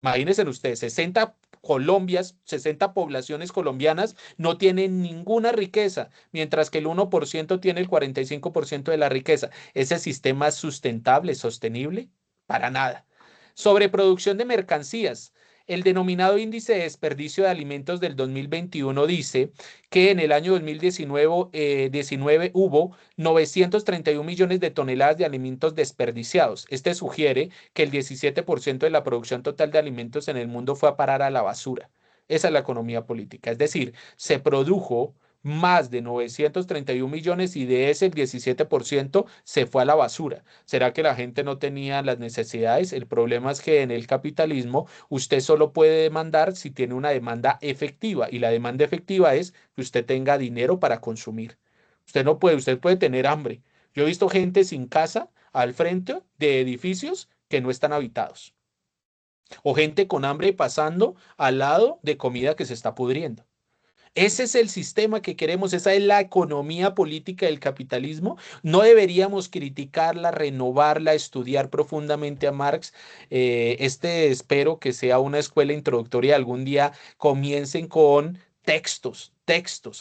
Imagínense ustedes, 60 Colombias, 60 poblaciones colombianas no tienen ninguna riqueza, mientras que el 1% tiene el 45% de la riqueza. ¿Ese sistema es sustentable, sostenible? Para nada. Sobreproducción de mercancías. El denominado índice de desperdicio de alimentos del 2021 dice que en el año 2019 hubo 931 millones de toneladas de alimentos desperdiciados. Este sugiere que el 17% de la producción total de alimentos en el mundo fue a parar a la basura. Esa es la economía política. Es decir, se produjo más de 931 millones y de ese el 17% se fue a la basura. ¿Será que la gente no tenía las necesidades? El problema es que en el capitalismo usted solo puede demandar si tiene una demanda efectiva y la demanda efectiva es que usted tenga dinero para consumir. Usted puede tener hambre. Yo he visto gente sin casa al frente de edificios que no están habitados o gente con hambre pasando al lado de comida que se está pudriendo. Ese es el sistema que queremos, esa es la economía política del capitalismo. No deberíamos criticarla, renovarla, estudiar profundamente a Marx. Espero que sea una escuela introductoria. Algún día comiencen con textos,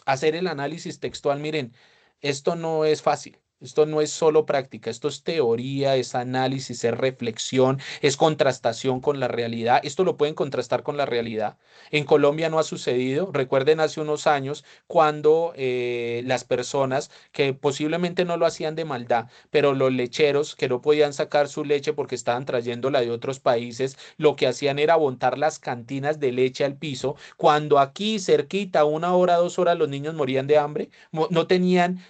hacer el análisis textual. Miren, esto no es fácil. Esto no es solo práctica, esto es teoría, es análisis, es reflexión, es contrastación con la realidad. Esto lo pueden contrastar con la realidad. En Colombia no ha sucedido. Recuerden hace unos años cuando las personas que posiblemente no lo hacían de maldad, pero los lecheros que no podían sacar su leche porque estaban trayéndola de otros países, lo que hacían era montar las cantinas de leche al piso, cuando aquí cerquita, 1 hora, 2 horas, los niños morían de hambre, no tenían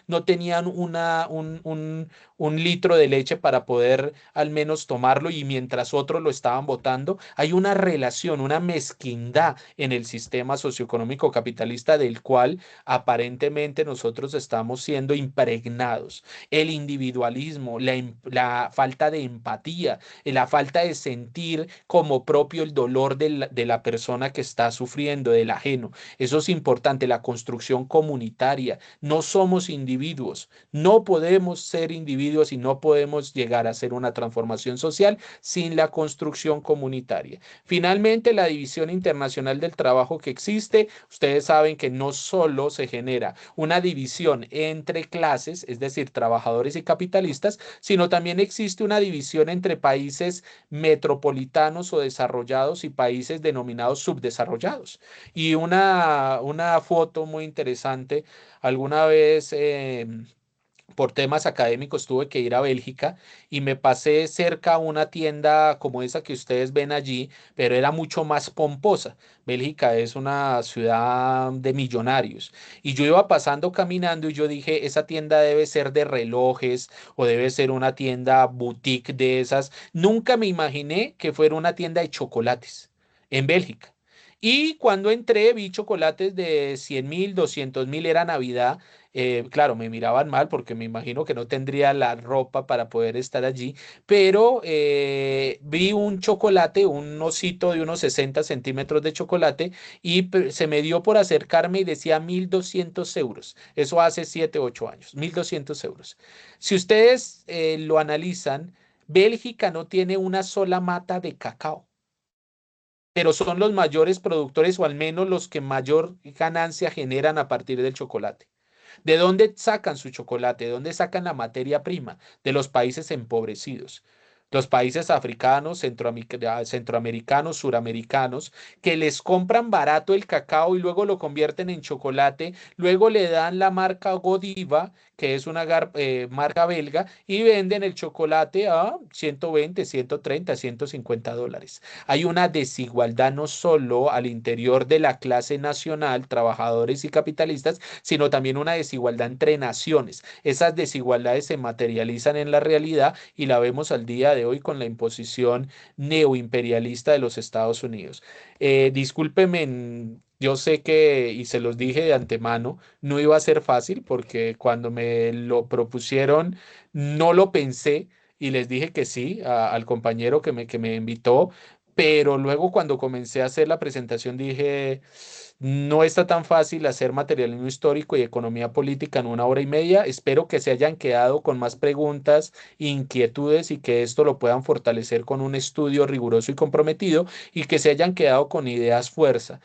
un litro de leche para poder al menos tomarlo y mientras otros lo estaban botando. Hay una relación, una mezquindad en el sistema socioeconómico capitalista del cual aparentemente nosotros estamos siendo impregnados. El individualismo, la falta de empatía, la falta de sentir como propio el dolor de la persona que está sufriendo, del ajeno. Eso es importante, la construcción comunitaria. No somos individuos, no podemos ser individuos y no podemos llegar a ser una transformación social sin la construcción comunitaria. Finalmente, la división internacional del trabajo que existe, ustedes saben que no solo se genera una división entre clases, es decir, trabajadores y capitalistas, sino también existe una división entre países metropolitanos o desarrollados y países denominados subdesarrollados. Y una foto muy interesante, alguna vez por temas académicos tuve que ir a Bélgica y me pasé cerca a una tienda como esa que ustedes ven allí, pero era mucho más pomposa. Bélgica es una ciudad de millonarios y yo iba pasando caminando y yo dije, esa tienda debe ser de relojes o debe ser una tienda boutique de esas. Nunca me imaginé que fuera una tienda de chocolates en Bélgica. Y cuando entré vi chocolates de 100.000, 200.000, era Navidad. Claro, me miraban mal porque me imagino que no tendría la ropa para poder estar allí, pero vi un chocolate, un osito de unos 60 centímetros de chocolate y se me dio por acercarme y decía 1.200 euros. Eso hace 7, 8 años, 1.200 euros. Si ustedes lo analizan, Bélgica no tiene una sola mata de cacao, pero son los mayores productores o al menos los que mayor ganancia generan a partir del chocolate. ¿De dónde sacan su chocolate? ¿De dónde sacan la materia prima? De los países empobrecidos. Los países africanos, centroamericanos, suramericanos, que les compran barato el cacao y luego lo convierten en chocolate, luego le dan la marca Godiva, que es una marca belga, y venden el chocolate a 120, 130, $150. Hay una desigualdad no solo al interior de la clase nacional, trabajadores y capitalistas, sino también una desigualdad entre naciones. Esas desigualdades se materializan en la realidad y la vemos al día de hoy con la imposición neoimperialista de los Estados Unidos. Discúlpenme, yo sé que, y se los dije de antemano, no iba a ser fácil porque cuando me lo propusieron no lo pensé y les dije que sí al compañero que me invitó, pero luego cuando comencé a hacer la presentación dije, no está tan fácil hacer materialismo histórico y economía política en 1 hora y media. Espero que se hayan quedado con más preguntas, inquietudes y que esto lo puedan fortalecer con un estudio riguroso y comprometido y que se hayan quedado con ideas fuerza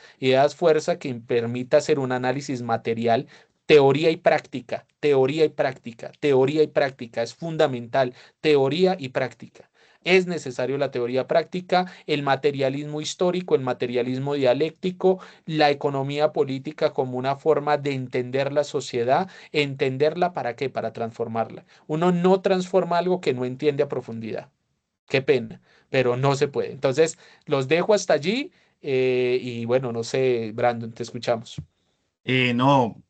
que permita hacer un análisis material. Teoría y práctica, teoría y práctica, teoría y práctica, es fundamental, teoría y práctica. Es necesario la teoría práctica, el materialismo histórico, el materialismo dialéctico, la economía política como una forma de entender la sociedad, entenderla para qué, para transformarla. Uno no transforma algo que no entiende a profundidad. Qué pena, pero no se puede. Entonces, los dejo hasta allí y bueno, no sé, Brandon, te escuchamos. No,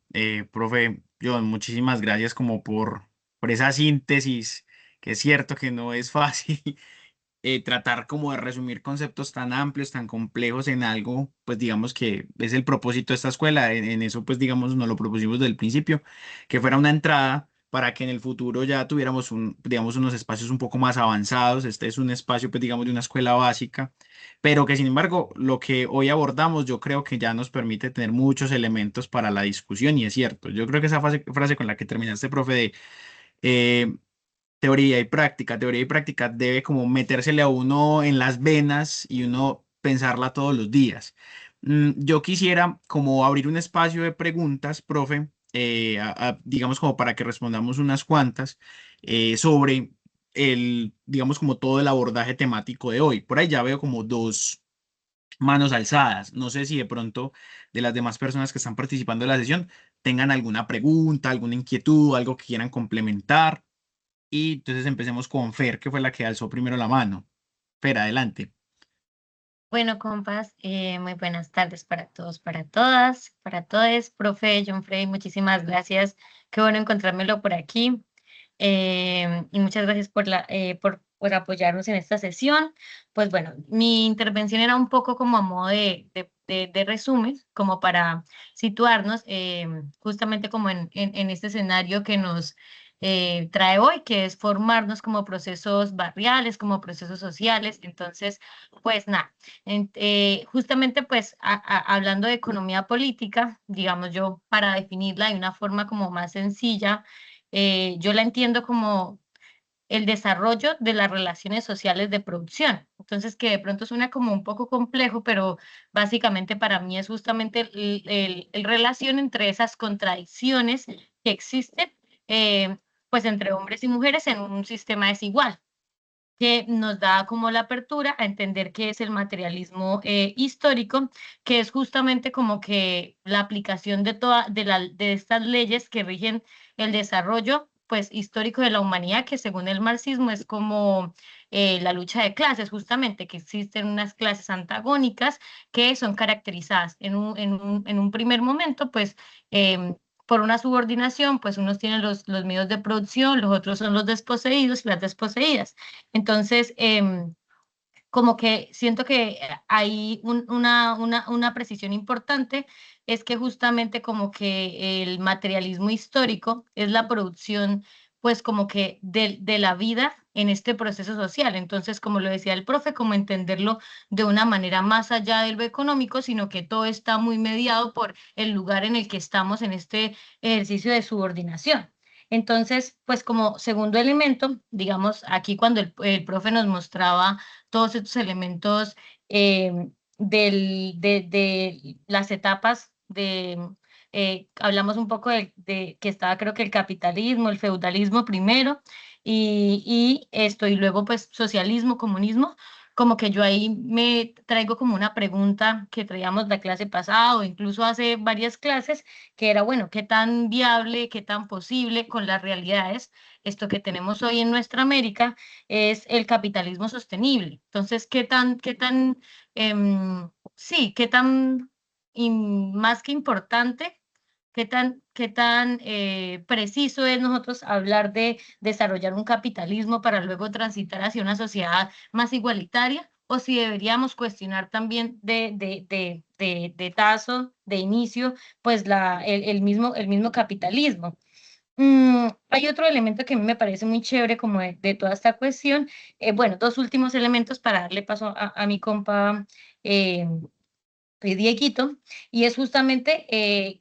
profe, John, muchísimas gracias como por esa síntesis, que es cierto que no es fácil tratar como de resumir conceptos tan amplios, tan complejos en algo, pues digamos que es el propósito de esta escuela, en eso pues digamos nos lo propusimos desde el principio, que fuera una entrada para que en el futuro ya tuviéramos digamos, unos espacios un poco más avanzados. Este es un espacio pues digamos de una escuela básica, pero que sin embargo lo que hoy abordamos yo creo que ya nos permite tener muchos elementos para la discusión y es cierto, yo creo que esa frase con la que terminaste, profe, de eh, teoría y práctica debe como metérsele a uno en las venas y uno pensarla todos los días. Yo quisiera como abrir un espacio de preguntas, profe, digamos como para que respondamos unas cuantas sobre digamos como todo el abordaje temático de hoy. Por ahí ya veo como dos manos alzadas. No sé si de pronto de las demás personas que están participando de la sesión tengan alguna pregunta, alguna inquietud, algo que quieran complementar. Y entonces empecemos con Fer, que fue la que alzó primero la mano. Fer, adelante. Bueno, compas, muy buenas tardes para todos, para todas, para todos. Profe John Frey, muchísimas gracias. Qué bueno encontrármelo por aquí. Y muchas gracias por apoyarnos en esta sesión. Pues bueno, mi intervención era un poco como a modo de resumen, como para situarnos justamente como en este escenario que nos trae hoy, que es formarnos como procesos barriales, como procesos sociales. Entonces, pues nada, justamente pues hablando de economía política, digamos yo, para definirla de una forma como más sencilla, yo la entiendo como el desarrollo de las relaciones sociales de producción. Entonces, que de pronto suena como un poco complejo, pero básicamente para mí es justamente el relación entre esas contradicciones que existen, pues entre hombres y mujeres en un sistema desigual que nos da como la apertura a entender qué es el materialismo histórico, que es justamente como que la aplicación de estas leyes que rigen el desarrollo pues histórico de la humanidad, que según el marxismo es como la lucha de clases, justamente, que existen unas clases antagónicas que son caracterizadas en un primer momento, pues por una subordinación, pues unos tienen los medios de producción, los otros son los desposeídos y las desposeídas. Entonces, como que siento que hay una precisión importante, es que justamente como que el materialismo histórico es la producción, pues como que de la vida en este proceso social. Entonces, como lo decía el profe, como entenderlo de una manera más allá de lo económico, sino que todo está muy mediado por el lugar en el que estamos en este ejercicio de subordinación. Entonces, pues como segundo elemento, digamos, aquí cuando el profe nos mostraba todos estos elementos de las etapas hablamos un poco de que estaba creo que el capitalismo, el feudalismo primero y esto y luego pues socialismo, comunismo, como que yo ahí me traigo como una pregunta que traíamos la clase pasada o incluso hace varias clases, que era, bueno, ¿qué tan viable, qué tan posible con las realidades, esto que tenemos hoy en nuestra América, es el capitalismo sostenible? Entonces, sí, qué tan, más que importante, qué tan preciso es nosotros hablar de desarrollar un capitalismo para luego transitar hacia una sociedad más igualitaria, o si deberíamos cuestionar también de tazo, de inicio, pues el mismo capitalismo. Hay otro elemento que a mí me parece muy chévere como de toda esta cuestión. Bueno, dos últimos elementos para darle paso a mi compa eh, Dieguito, y es justamente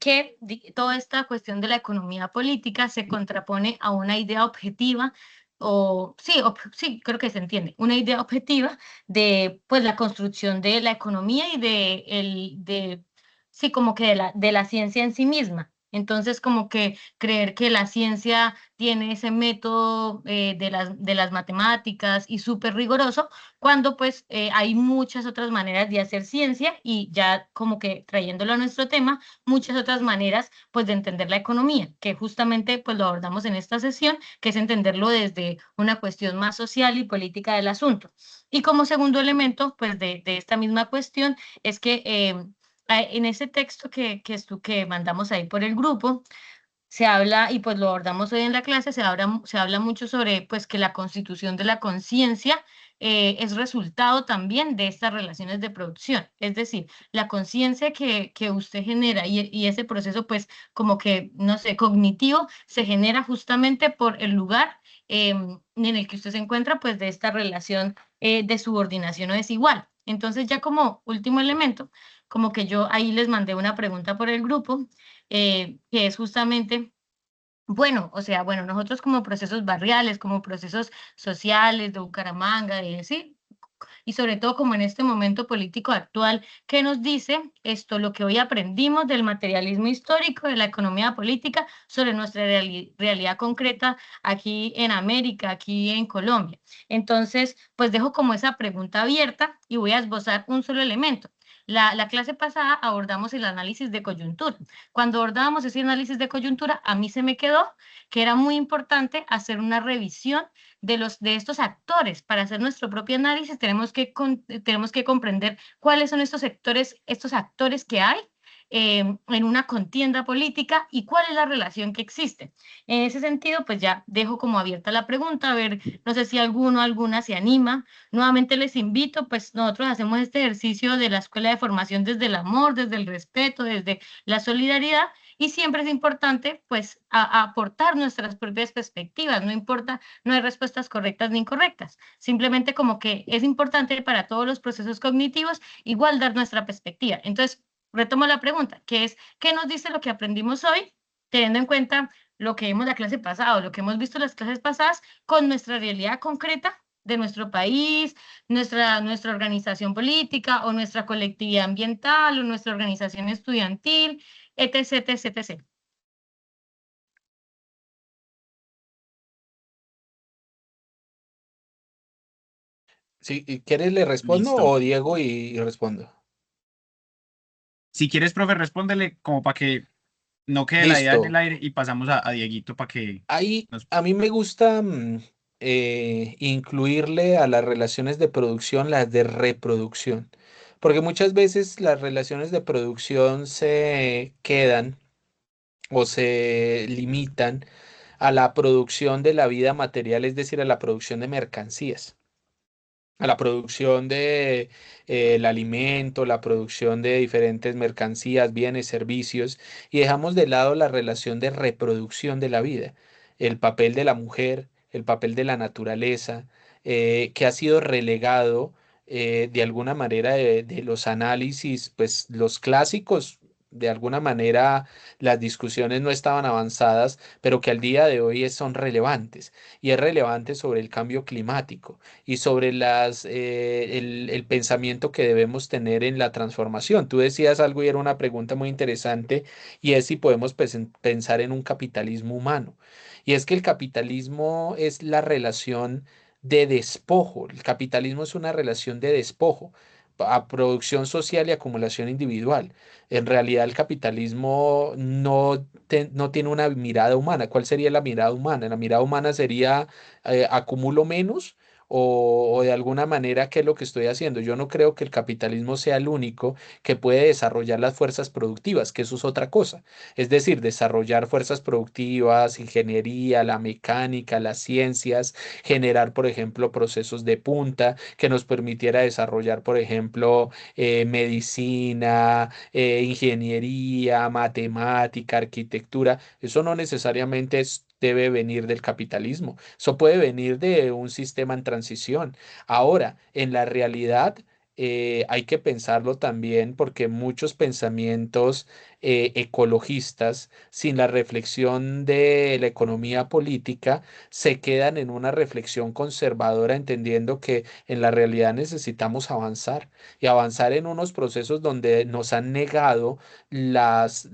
que toda esta cuestión de la economía política se contrapone a una idea objetiva, o sí, sí, creo que se entiende, una idea objetiva de pues la construcción de la economía y sí, como que de la ciencia en sí misma. Entonces, como que creer que la ciencia tiene ese método de las matemáticas y súper riguroso, cuando pues hay muchas otras maneras de hacer ciencia y ya como que trayéndolo a nuestro tema, muchas otras maneras pues de entender la economía, que justamente pues lo abordamos en esta sesión, que es entenderlo desde una cuestión más social y política del asunto. Y como segundo elemento pues de esta misma cuestión es que en ese texto que mandamos ahí por el grupo, se habla, y pues lo abordamos hoy en la clase, se habla mucho sobre pues que la constitución de la conciencia es resultado también de estas relaciones de producción. Es decir, la conciencia que usted genera y ese proceso pues como que, no sé, cognitivo, se genera justamente por el lugar en el que usted se encuentra pues de esta relación de subordinación o desigual. Entonces ya como último elemento, como que yo ahí les mandé una pregunta por el grupo que es justamente, bueno, o sea, bueno, nosotros como procesos barriales, como procesos sociales de Bucaramanga, de sí, y sobre todo como en este momento político actual, ¿qué nos dice esto, lo que hoy aprendimos del materialismo histórico, de la economía política, sobre nuestra realidad concreta aquí en América, aquí en Colombia? Entonces, pues dejo como esa pregunta abierta y voy a esbozar un solo elemento. La clase pasada abordamos el análisis de coyuntura. Cuando abordábamos ese análisis de coyuntura, a mí se me quedó que era muy importante hacer una revisión de estos actores. Para hacer nuestro propio análisis tenemos que comprender cuáles son estos actores que hay en una contienda política y cuál es la relación que existe. En ese sentido, pues ya dejo como abierta la pregunta, a ver, no sé si alguno o alguna se anima. Nuevamente les invito, pues nosotros hacemos este ejercicio de la Escuela de Formación desde el amor, desde el respeto, desde la solidaridad, y siempre es importante, pues, aportar nuestras propias perspectivas. No importa, no hay respuestas correctas ni incorrectas. Simplemente como que es importante para todos los procesos cognitivos igual dar nuestra perspectiva. Entonces, retomo la pregunta, que es, ¿qué nos dice lo que aprendimos hoy, teniendo en cuenta lo que vimos la clase pasada o lo que hemos visto en las clases pasadas con nuestra realidad concreta de nuestro país, nuestra organización política o nuestra colectividad ambiental o nuestra organización estudiantil, etc, etc, etc. Sí, ¿quieres le respondo Listo. o Diego y respondo? Si quieres, profe, respóndele como para que no quede la idea en el Listo. aire y pasamos a Dieguito para que Ahí nos... a mí me gusta incluirle a las relaciones de producción las de reproducción, porque muchas veces las relaciones de producción se quedan o se limitan a la producción de la vida material, es decir, a la producción de mercancías, a la producción de el alimento, la producción de diferentes mercancías, bienes, servicios, y dejamos de lado la relación de reproducción de la vida, el papel de la mujer, el papel de la naturaleza, que ha sido relegado de alguna manera de los análisis, pues los clásicos. De alguna manera las discusiones no estaban avanzadas, pero que al día de hoy son relevantes. Y es relevante sobre el cambio climático y sobre el pensamiento que debemos tener en la transformación. Tú decías algo y era una pregunta muy interesante y es si podemos pensar en un capitalismo humano. Y es que el capitalismo es la relación de despojo. El capitalismo es una relación de despojo a producción social y acumulación individual. En realidad el capitalismo no tiene una mirada humana. ¿Cuál sería la mirada humana? La mirada humana sería acumulo menos o de alguna manera, ¿qué es lo que estoy haciendo? Yo no creo que el capitalismo sea el único que puede desarrollar las fuerzas productivas, que eso es otra cosa. Es decir, desarrollar fuerzas productivas, ingeniería, la mecánica, las ciencias, generar, por ejemplo, procesos de punta que nos permitiera desarrollar, por ejemplo, medicina, ingeniería, matemática, arquitectura. Eso no necesariamente debe venir del capitalismo. Eso puede venir de un sistema en transición. Ahora, en la realidad, hay que pensarlo también porque muchos pensamientos ecologistas, sin la reflexión de la economía política, se quedan en una reflexión conservadora, entendiendo que en la realidad necesitamos avanzar y avanzar en unos procesos donde nos han negado las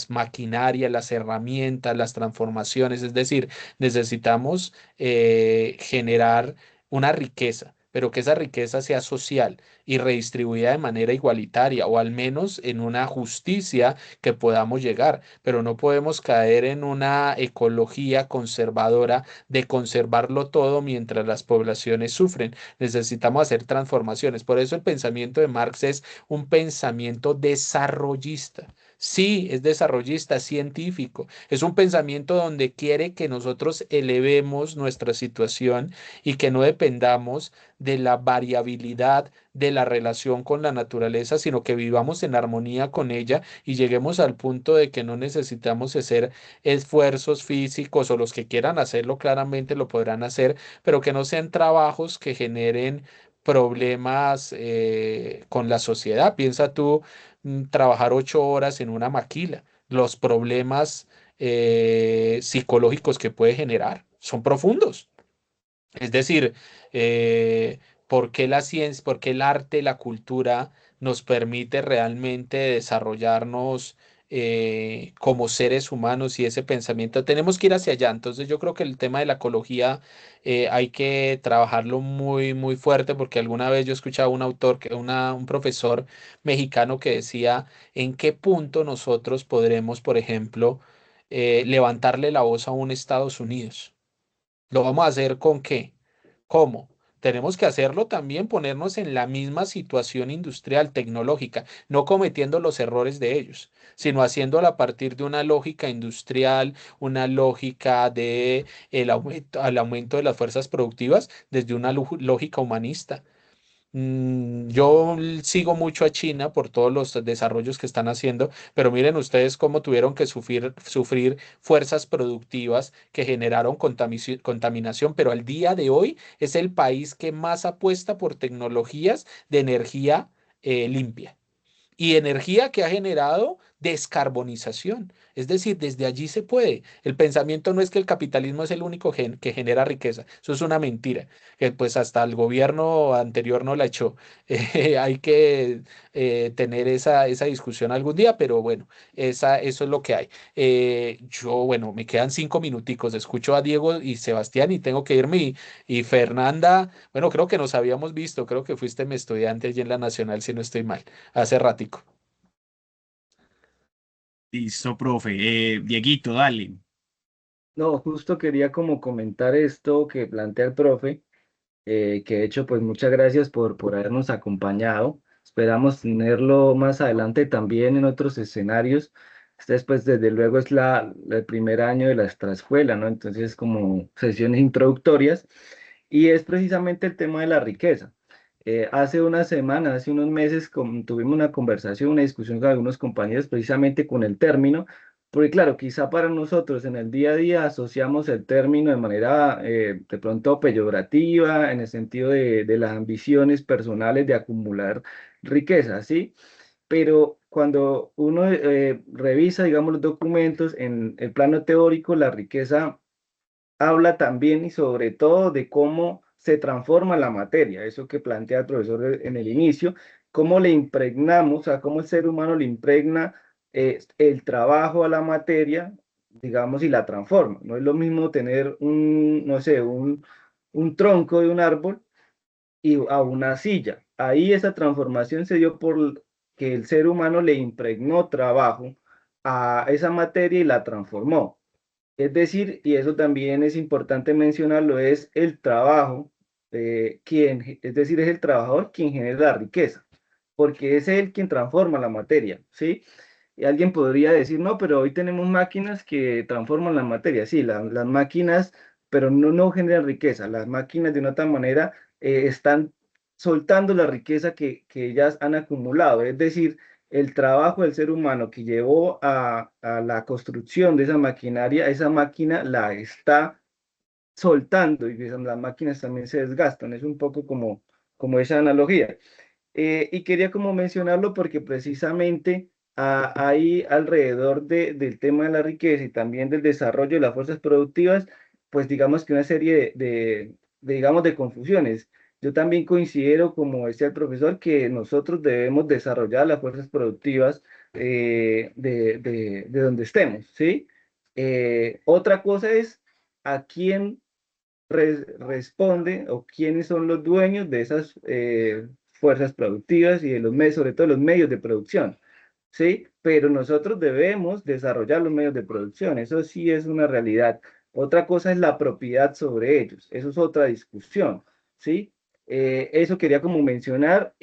maquinarias, las herramientas, las transformaciones. Es decir, necesitamos generar una riqueza, pero que esa riqueza sea social y redistribuida de manera igualitaria o al menos en una justicia que podamos llegar, pero no podemos caer en una ecología conservadora de conservarlo todo mientras las poblaciones sufren. Necesitamos hacer transformaciones. Por eso el pensamiento de Marx es un pensamiento desarrollista. Sí, es desarrollista, científico. Es un pensamiento donde quiere que nosotros elevemos nuestra situación y que no dependamos de la variabilidad de la relación con la naturaleza, sino que vivamos en armonía con ella y lleguemos al punto de que no necesitamos hacer esfuerzos físicos o los que quieran hacerlo claramente lo podrán hacer, pero que no sean trabajos que generen problemas con la sociedad. Piensa tú trabajar 8 horas en una maquila, los problemas psicológicos que puede generar son profundos. Es decir, ¿Por qué la ciencia, por qué el arte, la cultura nos permite realmente desarrollarnos como seres humanos y ese pensamiento? Tenemos que ir hacia allá. Entonces yo creo que el tema de la ecología hay que trabajarlo muy, muy fuerte porque alguna vez yo escuchaba un autor, un profesor mexicano que decía en qué punto nosotros podremos, por ejemplo, levantarle la voz a un Estados Unidos. ¿Lo vamos a hacer con qué? ¿Cómo? Tenemos que hacerlo también, ponernos en la misma situación industrial, tecnológica, no cometiendo los errores de ellos, sino haciéndolo a partir de una lógica industrial, una lógica de el aumento de las fuerzas productivas desde una lógica humanista. Yo sigo mucho a China por todos los desarrollos que están haciendo, pero miren ustedes cómo tuvieron que sufrir fuerzas productivas que generaron contaminación, pero al día de hoy es el país que más apuesta por tecnologías de energía limpia y energía que ha generado descarbonización. Es decir, desde allí se puede. El pensamiento no es que el capitalismo es el único que genera riqueza. Eso es una mentira, que pues hasta el gobierno anterior no la echó. Hay que tener esa discusión algún día, pero bueno, eso es lo que hay. Bueno, me quedan 5 minuticos. Escucho a Diego y Sebastián y tengo que irme. Y Fernanda, bueno, creo que nos habíamos visto. Creo que fuiste mi estudiante allí en la Nacional, si no estoy mal hace ratico. Listo, profe. Dieguito, dale. No, justo quería como comentar esto que plantea el profe, que de hecho pues muchas gracias por habernos acompañado. Esperamos tenerlo más adelante también en otros escenarios. Este pues desde luego es el primer año de la extraescuela, ¿no? Entonces como sesiones introductorias y es precisamente el tema de la riqueza. Hace unas semanas, hace unos meses, tuvimos una conversación, una discusión con algunos compañeros precisamente con el término, porque claro, quizá para nosotros en el día a día asociamos el término de manera de pronto peyorativa, en el sentido de las ambiciones personales de acumular riqueza, ¿sí? Pero cuando uno revisa, digamos, los documentos en el plano teórico, la riqueza habla también y sobre todo de cómo se transforma la materia, eso que plantea el profesor en el inicio, cómo le impregnamos, o sea, cómo el ser humano le impregna el trabajo a la materia, digamos, y la transforma. No es lo mismo tener no sé, un tronco de un árbol y a una silla. Ahí esa transformación se dio por que el ser humano le impregnó trabajo a esa materia y la transformó. Es decir, y eso también es importante mencionarlo, es el trabajo, es decir, es el trabajador quien genera la riqueza, porque es él quien transforma la materia, ¿sí? Y alguien podría decir, no, pero hoy tenemos máquinas que transforman la materia, sí, las máquinas, pero no generan riqueza, las máquinas de una otra manera están soltando la riqueza que ellas han acumulado, es decir, el trabajo del ser humano que llevó a la construcción de esa maquinaria, esa máquina la está soltando y las máquinas también se desgastan. Es un poco como esa analogía. Y quería como mencionarlo porque precisamente ahí alrededor del tema de la riqueza y también del desarrollo de las fuerzas productivas, pues digamos que una serie digamos, de confusiones. Yo también considero, como decía el profesor, que nosotros debemos desarrollar las fuerzas productivas de donde estemos, ¿sí? Otra cosa es a quién responde o quiénes son los dueños de esas fuerzas productivas y de los medios, sobre todo los medios de producción, ¿sí? Pero nosotros debemos desarrollar los medios de producción, eso sí es una realidad. Otra cosa es la propiedad sobre ellos, eso es otra discusión, ¿sí? Eso quería como mencionar,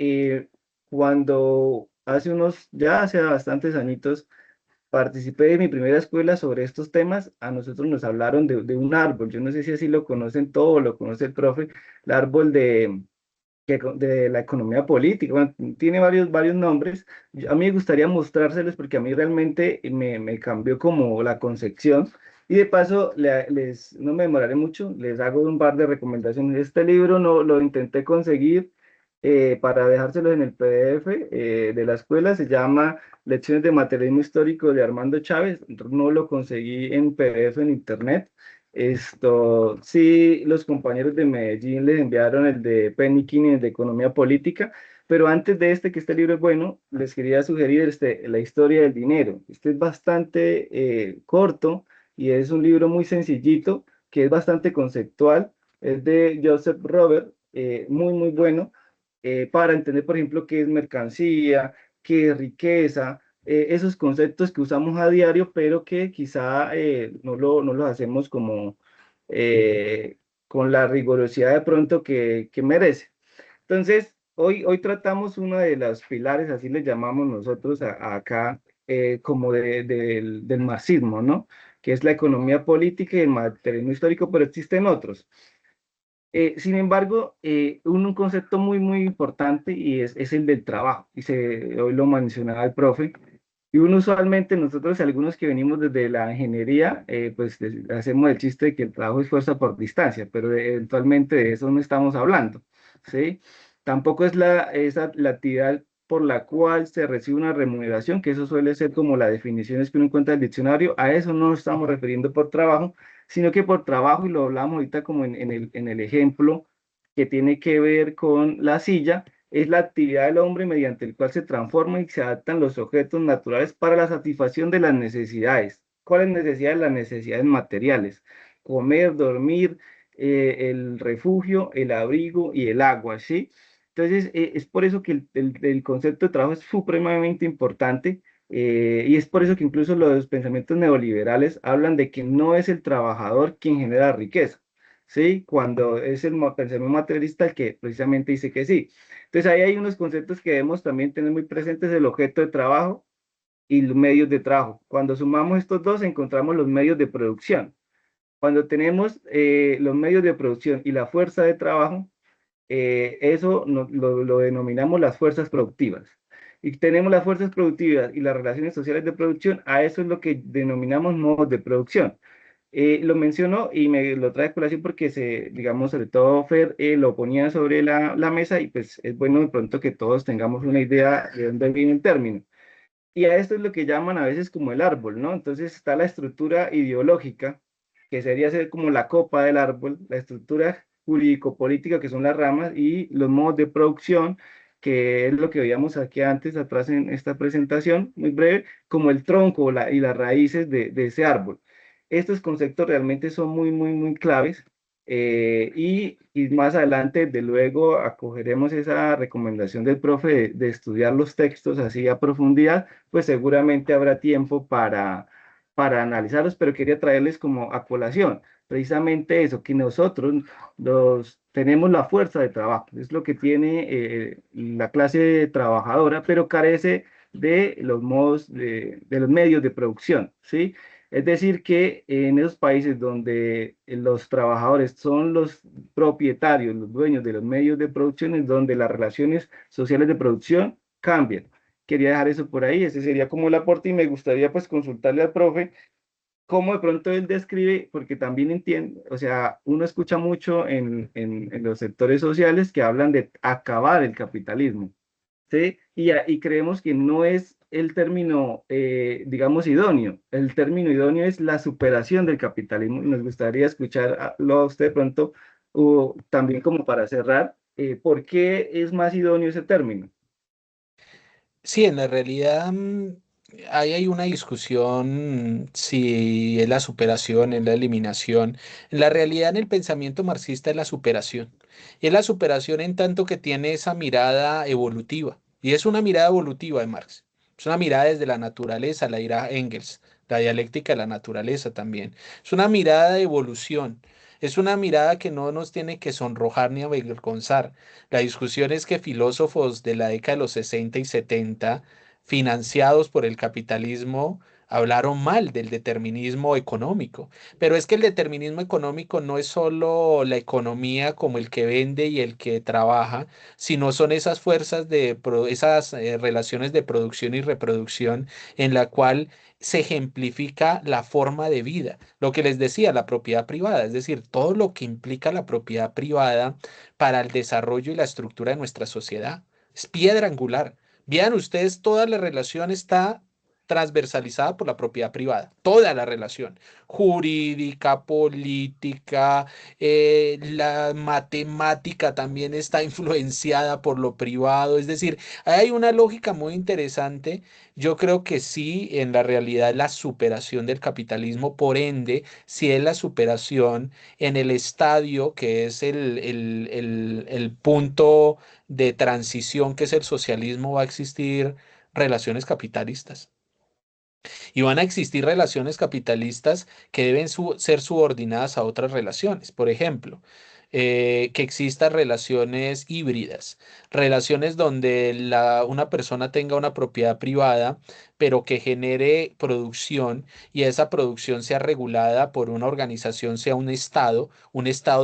cuando ya hace bastantes añitos, participé de mi primera escuela sobre estos temas. A nosotros nos hablaron de un árbol. Yo no sé si así lo conocen todos, lo conoce el profe, el árbol de la economía política. Bueno, tiene varios nombres. A mí me gustaría mostrárselos porque a mí realmente me cambió como la concepción. Y de paso, no me demoraré mucho, les hago un par de recomendaciones. Este libro no lo intenté conseguir para dejárselos en el PDF de la escuela. Se llama Lecciones de Materialismo Histórico de Armando Chávez. No lo conseguí en PDF en internet. Esto, sí, los compañeros de Medellín les enviaron el de Penny King, el de Economía Política, pero antes de este, que este libro es bueno, les quería sugerir La historia del dinero. Este es bastante corto y es un libro muy sencillito, que es bastante conceptual. Es de Joseph Robert, muy, muy bueno, para entender, por ejemplo, qué es mercancía, qué es riqueza, esos conceptos que usamos a diario, pero que quizá no los hacemos como con la rigurosidad de pronto que merece. Entonces, hoy tratamos uno de los pilares, así le llamamos nosotros acá, como del marxismo, ¿no? Que es la economía política y el materialismo histórico, pero existen otros. Sin embargo, un concepto muy, muy importante y es el del trabajo, hoy lo mencionaba el profe, y uno usualmente, nosotros algunos que venimos desde la ingeniería, pues hacemos el chiste de que el trabajo es fuerza por distancia, pero eventualmente de eso no estamos hablando, ¿sí? Tampoco es la actividad por la cual se recibe una remuneración, que eso suele ser como las definiciones que uno encuentra en el diccionario, a eso no nos estamos refiriendo por trabajo, sino que por trabajo, y lo hablamos ahorita como en el ejemplo que tiene que ver con la silla, es la actividad del hombre mediante el cual se transforman y se adaptan los objetos naturales para la satisfacción de las necesidades. ¿Cuáles necesidades? Las necesidades materiales: comer, dormir, el refugio, el abrigo y el agua, ¿sí? Entonces, es por eso que el concepto de trabajo es supremamente importante, y es por eso que incluso los pensamientos neoliberales hablan de que no es el trabajador quien genera riqueza, ¿sí? Cuando es el pensamiento materialista el que precisamente dice que sí. Entonces ahí hay unos conceptos que debemos también tener muy presentes: el objeto de trabajo y los medios de trabajo. Cuando sumamos estos dos, encontramos los medios de producción. Cuando tenemos los medios de producción y la fuerza de trabajo, eso lo denominamos las fuerzas productivas. Y tenemos las fuerzas productivas y las relaciones sociales de producción, a eso es lo que denominamos modos de producción. Lo menciono y me lo trae a colación porque digamos, sobre todo Fer lo ponía sobre la mesa, y pues es bueno de pronto que todos tengamos una idea de dónde viene el término. Y a esto es lo que llaman a veces como el árbol, ¿no? Entonces está la estructura ideológica, que sería ser como la copa del árbol, la estructura jurídico-política, que son las ramas, y los modos de producción, que es lo que veíamos aquí antes, atrás en esta presentación, muy breve, como el tronco y las raíces de ese árbol. Estos conceptos realmente son muy, muy, muy claves, y más adelante, de luego, acogeremos esa recomendación del profe de estudiar los textos así a profundidad, pues seguramente habrá tiempo para analizarlos, pero quería traerles como a colación precisamente eso, que nosotros tenemos la fuerza de trabajo, es lo que tiene la clase trabajadora, pero carece de los modos, de los medios de producción, ¿sí? Es decir, que en esos países donde los trabajadores son los propietarios, los dueños de los medios de producción, es donde las relaciones sociales de producción cambian. Quería dejar eso por ahí, ese sería como el aporte, y me gustaría pues consultarle al profe cómo de pronto él describe, porque también entiende, o sea, uno escucha mucho en los sectores sociales que hablan de acabar el capitalismo, ¿sí? Y creemos que no es el término, digamos, idóneo. El término idóneo es la superación del capitalismo. Nos gustaría escucharlo a usted pronto, o también como para cerrar, ¿por qué es más idóneo ese término? Sí, en la realidad ahí hay una discusión si es la superación, es la eliminación. En la realidad, en el pensamiento marxista es la superación. Y es la superación en tanto que tiene esa mirada evolutiva. Y es una mirada evolutiva de Marx. Es una mirada desde la naturaleza, la dirá Engels, la dialéctica de la naturaleza también. Es una mirada de evolución. Es una mirada que no nos tiene que sonrojar ni avergonzar. La discusión es que filósofos de la década de los 60 y 70, financiados por el capitalismo, hablaron mal del determinismo económico. Pero es que el determinismo económico no es solo la economía como el que vende y el que trabaja, sino son esas fuerzas esas relaciones de producción y reproducción en la cual se ejemplifica la forma de vida. Lo que les decía, la propiedad privada, es decir, todo lo que implica la propiedad privada para el desarrollo y la estructura de nuestra sociedad. Es piedra angular. Vean ustedes, toda la relación está transversalizada por la propiedad privada, toda la relación jurídica, política, la matemática también está influenciada por lo privado, es decir, hay una lógica muy interesante. Yo creo que sí, en la realidad es la superación del capitalismo, por ende, si es la superación en el estadio que es el punto de transición que es el socialismo, va a existir relaciones capitalistas. Y van a existir relaciones capitalistas que deben ser subordinadas a otras relaciones. Por ejemplo, que existan relaciones híbridas, relaciones donde una persona tenga una propiedad privada, pero que genere producción y esa producción sea regulada por una organización, sea un estado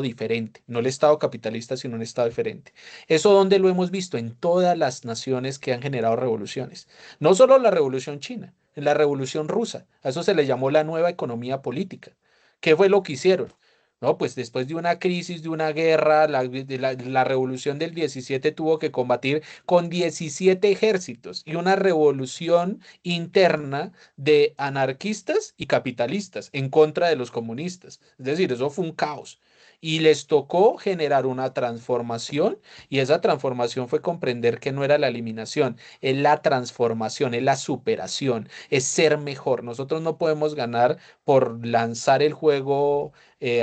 diferente, no el estado capitalista, sino un estado diferente. Eso donde lo hemos visto en todas las naciones que han generado revoluciones, no solo la revolución china, en la revolución rusa, a eso se le llamó la nueva economía política. ¿Qué fue lo que hicieron? No, pues después de una crisis, de una guerra, la revolución del 17 tuvo que combatir con 17 ejércitos y una revolución interna de anarquistas y capitalistas en contra de los comunistas. Es decir, eso fue un caos. Y les tocó generar una transformación y esa transformación fue comprender que no era la eliminación, es la transformación, es la superación, es ser mejor. Nosotros no podemos ganar por lanzar el juego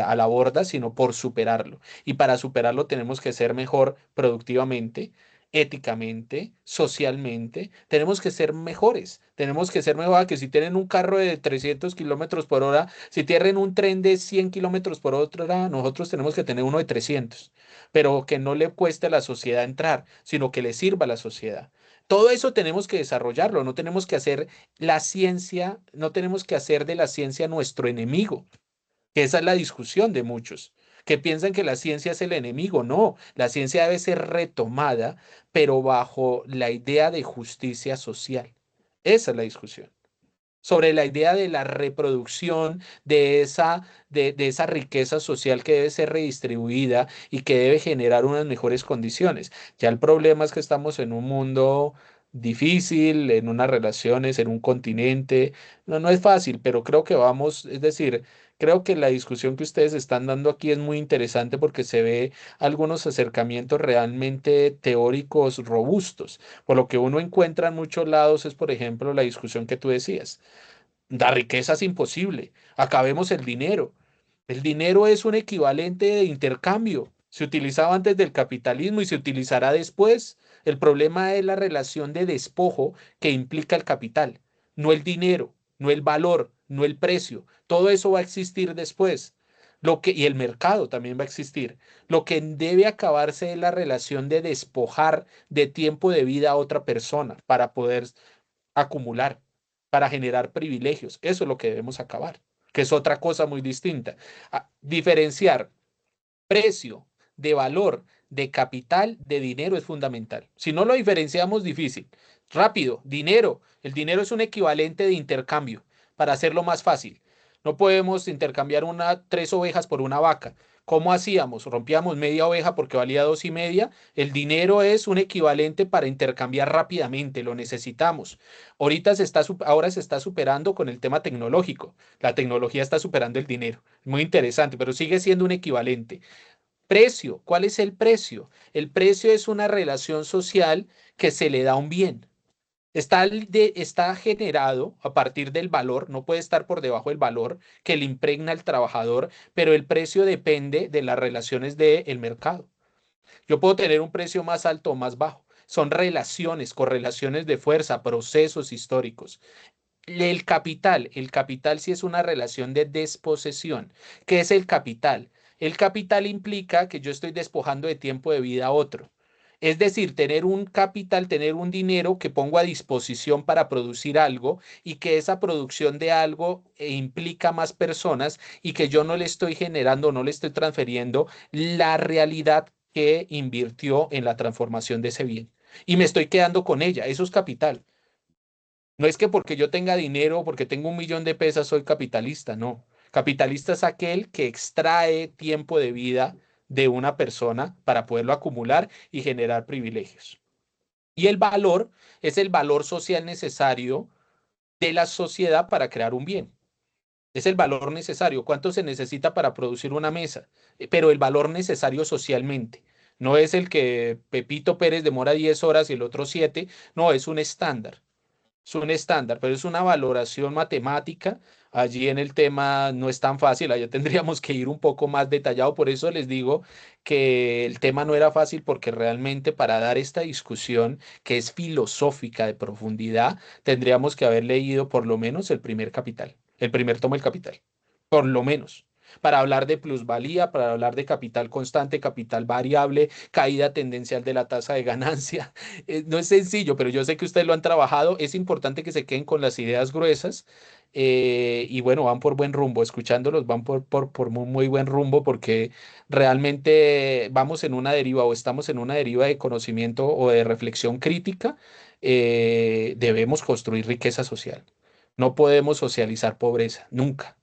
a la borda, sino por superarlo. Y para superarlo tenemos que ser mejor productivamente, éticamente, socialmente. Tenemos que ser mejores. Tenemos que ser mejor que si tienen un carro de 300 kilómetros por hora, si tienen un tren de 100 kilómetros por hora, nosotros tenemos que tener uno de 300, pero que no le cueste a la sociedad entrar, sino que le sirva a la sociedad. Todo eso tenemos que desarrollarlo, no tenemos que hacer la ciencia, no tenemos que hacer de la ciencia nuestro enemigo, que esa es la discusión de muchos, que piensan que la ciencia es el enemigo. No, la ciencia debe ser retomada, pero bajo la idea de justicia social. Esa es la discusión. Sobre la idea de la reproducción de esa riqueza social que debe ser redistribuida y que debe generar unas mejores condiciones. Ya el problema es que estamos en un mundo difícil, en unas relaciones, en un continente. No, no es fácil, pero creo que vamos, es decir, creo que la discusión que ustedes están dando aquí es muy interesante porque se ve algunos acercamientos realmente teóricos robustos. Por lo que uno encuentra en muchos lados es, por ejemplo, la discusión que tú decías. La riqueza es imposible. Acabemos el dinero. El dinero es un equivalente de intercambio. Se utilizaba antes del capitalismo y se utilizará después. El problema es la relación de despojo que implica el capital, no el dinero, no el valor, no el precio. Todo eso va a existir después. Y el mercado también va a existir. Lo que debe acabarse es la relación de despojar de tiempo de vida a otra persona para poder acumular, para generar privilegios. Eso es lo que debemos acabar, que es otra cosa muy distinta. Diferenciar precio de valor, de capital, de dinero es fundamental. Si no lo diferenciamos, difícil. Rápido, dinero. El dinero es un equivalente de intercambio para hacerlo más fácil. No podemos intercambiar tres ovejas por una vaca. ¿Cómo hacíamos? Rompíamos media oveja porque valía 2,5. El dinero es un equivalente para intercambiar rápidamente, lo necesitamos. Ahora se está superando con el tema tecnológico. La tecnología está superando el dinero. Muy interesante, pero sigue siendo un equivalente. Precio, ¿cuál es el precio? El precio es una relación social que se le da a un bien. Está generado a partir del valor, no puede estar por debajo del valor que le impregna el trabajador, pero el precio depende de las relaciones del mercado. Yo puedo tener un precio más alto o más bajo. Son relaciones, correlaciones de fuerza, procesos históricos. El capital sí es una relación de desposesión. ¿Qué es el capital? El capital implica que yo estoy despojando de tiempo de vida a otro. Es decir, tener un capital, tener un dinero que pongo a disposición para producir algo y que esa producción de algo implica más personas y que yo no le estoy generando, no le estoy transfiriendo la realidad que invirtió en la transformación de ese bien. Y me estoy quedando con ella. Eso es capital. No es que porque yo tenga dinero, porque tengo 1 millón de pesos, soy capitalista, no. Capitalista es aquel que extrae tiempo de vida de una persona para poderlo acumular y generar privilegios. Y el valor es el valor social necesario de la sociedad para crear un bien. Es el valor necesario. ¿Cuánto se necesita para producir una mesa? Pero el valor necesario socialmente. No es el que Pepito Pérez demora 10 horas y el otro 7. No, es un estándar. Es un estándar, pero es una valoración matemática. Allí en el tema no es tan fácil, allá tendríamos que ir un poco más detallado. Por eso les digo que el tema no era fácil porque realmente para dar esta discusión que es filosófica de profundidad, tendríamos que haber leído por lo menos el primer capital, el primer tomo del capital, por lo menos. Para hablar de plusvalía, para hablar de capital constante, capital variable, caída tendencial de la tasa de ganancia, no es sencillo, pero yo sé que ustedes lo han trabajado. Es importante que se queden con las ideas gruesas y bueno, van por buen rumbo. Escuchándolos, van por muy, muy buen rumbo porque realmente vamos en una deriva o estamos en una deriva de conocimiento o de reflexión crítica. Debemos construir riqueza social. No podemos socializar pobreza, nunca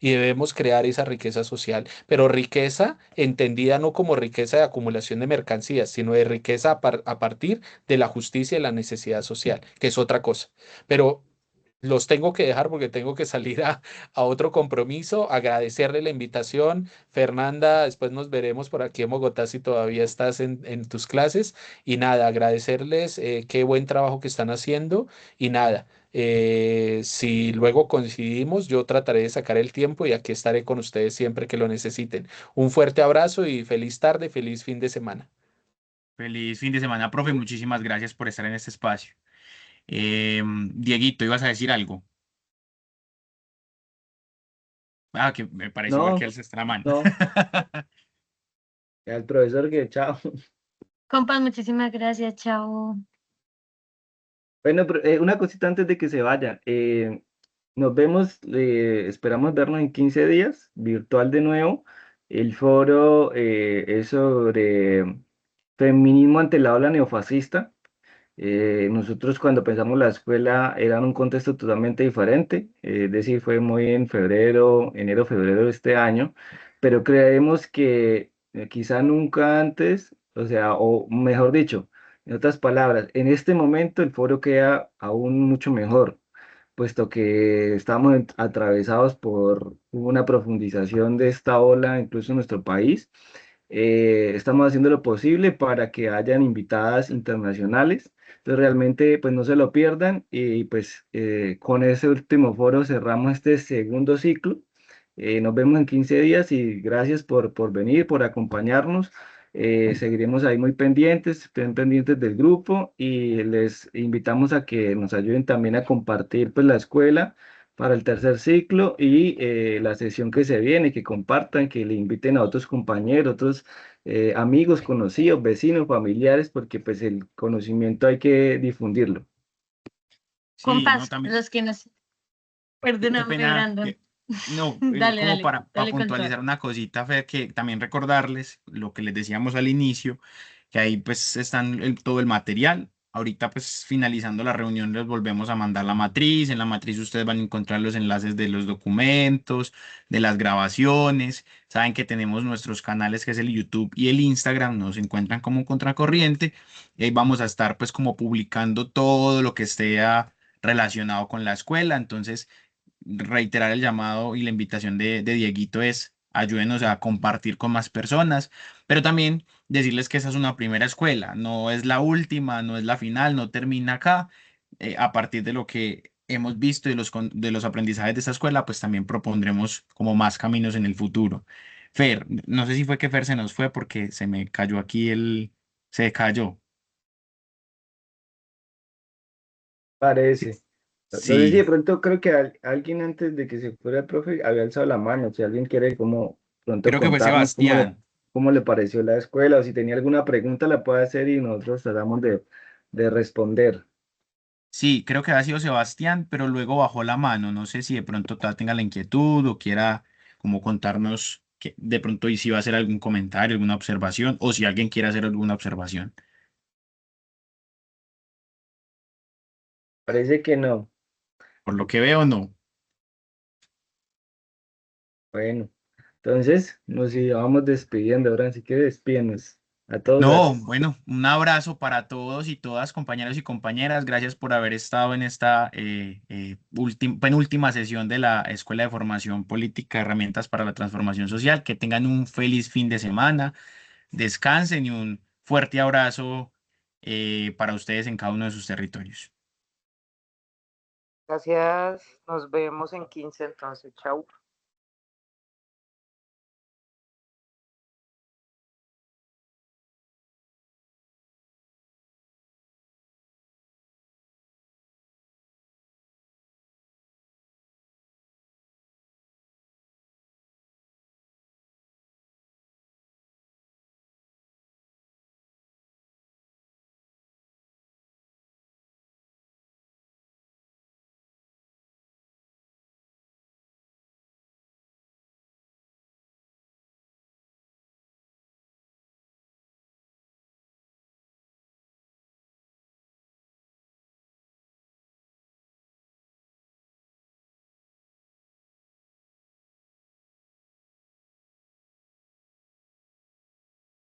y debemos crear esa riqueza social, pero riqueza entendida no como riqueza de acumulación de mercancías, sino de riqueza a partir de la justicia y la necesidad social, que es otra cosa. Pero los tengo que dejar porque tengo que salir a otro compromiso. Agradecerle la invitación. Fernanda, después nos veremos por aquí en Bogotá si todavía estás en tus clases. Y nada, agradecerles qué buen trabajo que están haciendo. Y nada, si luego coincidimos, yo trataré de sacar el tiempo y aquí estaré con ustedes siempre que lo necesiten. Un fuerte abrazo y feliz tarde, feliz fin de semana. Feliz fin de semana, profe. Muchísimas gracias por estar en este espacio. Dieguito, ibas a decir algo. Ah, que me pareció ver que No, él se está la mano. no, al profesor que chao. Compas, muchísimas gracias, chao. Bueno, pero, una cosita antes de que se vaya. Nos vemos, esperamos vernos en 15 días, virtual de nuevo. El foro es sobre feminismo ante la ola neofascista. Nosotros cuando pensamos la escuela era un contexto totalmente diferente, es decir, fue muy en febrero, enero, febrero de este año, pero creemos que quizá nunca antes, o sea, o mejor dicho, en otras palabras, en este momento el foro queda aún mucho mejor, puesto que estamos atravesados por una profundización de esta ola, incluso en nuestro país. Estamos haciendo lo posible para que hayan invitadas internacionales. Entonces realmente pues no se lo pierdan y pues con ese último foro cerramos este segundo ciclo. Nos vemos en 15 días y gracias por venir, por acompañarnos. Seguiremos ahí muy pendientes, estén pendientes del grupo y les invitamos a que nos ayuden también a compartir pues la escuela para el tercer ciclo y la sesión que se viene, que compartan, que le inviten a otros compañeros, otros amigos, conocidos, vecinos, familiares, porque pues el conocimiento hay que difundirlo. Sí, no, Compas, también. los que nos... Qué Perdóname, pena. Brandon. No, Dale, como dale, para dale con todo. puntualizar una cosita, Fer, que también recordarles lo que les decíamos al inicio, que ahí pues están todo el material. Ahorita pues finalizando la reunión les volvemos a mandar la matriz. En la matriz ustedes van a encontrar los enlaces de los documentos, de las grabaciones. Saben que tenemos nuestros canales que es el YouTube y el Instagram, nos encuentran como Contracorriente. Y ahí vamos a estar pues como publicando todo lo que esté relacionado con la escuela. Entonces reiterar el llamado y la invitación de Dieguito es ayúdenos a compartir con más personas, pero también decirles que esa es una primera escuela, no es la última, no es la final, no termina acá. A partir de lo que hemos visto y de los aprendizajes de esta escuela, pues también propondremos como más caminos en el futuro. Fer, no sé si fue que Fer se nos fue porque se me cayó aquí se cayó. Parece. No sé si de Sí, pronto creo que alguien antes de que se fuera el profe había alzado la mano. Si alguien quiere como pronto creo que fue contarnos Sebastián. cómo le pareció la escuela o si tenía alguna pregunta la puede hacer y nosotros tratamos de responder. Sí, creo que ha sido Sebastián, pero luego bajó la mano. No sé si de pronto todavía tenga la inquietud o quiera como contarnos que de pronto y si va a hacer algún comentario, alguna observación, o si alguien quiere hacer alguna observación. Parece que no. Por lo que veo, no. Bueno, entonces nos íbamos despidiendo ahora, así que despídenos. A todos, No, gracias. bueno, un abrazo para todos y todas, compañeros y compañeras. Gracias por haber estado en esta penúltima sesión de la Escuela de Formación Política, Herramientas para la Transformación Social. Que tengan un feliz fin de semana, descansen y un fuerte abrazo para ustedes en cada uno de sus territorios. Gracias, nos vemos en 15 entonces, chau.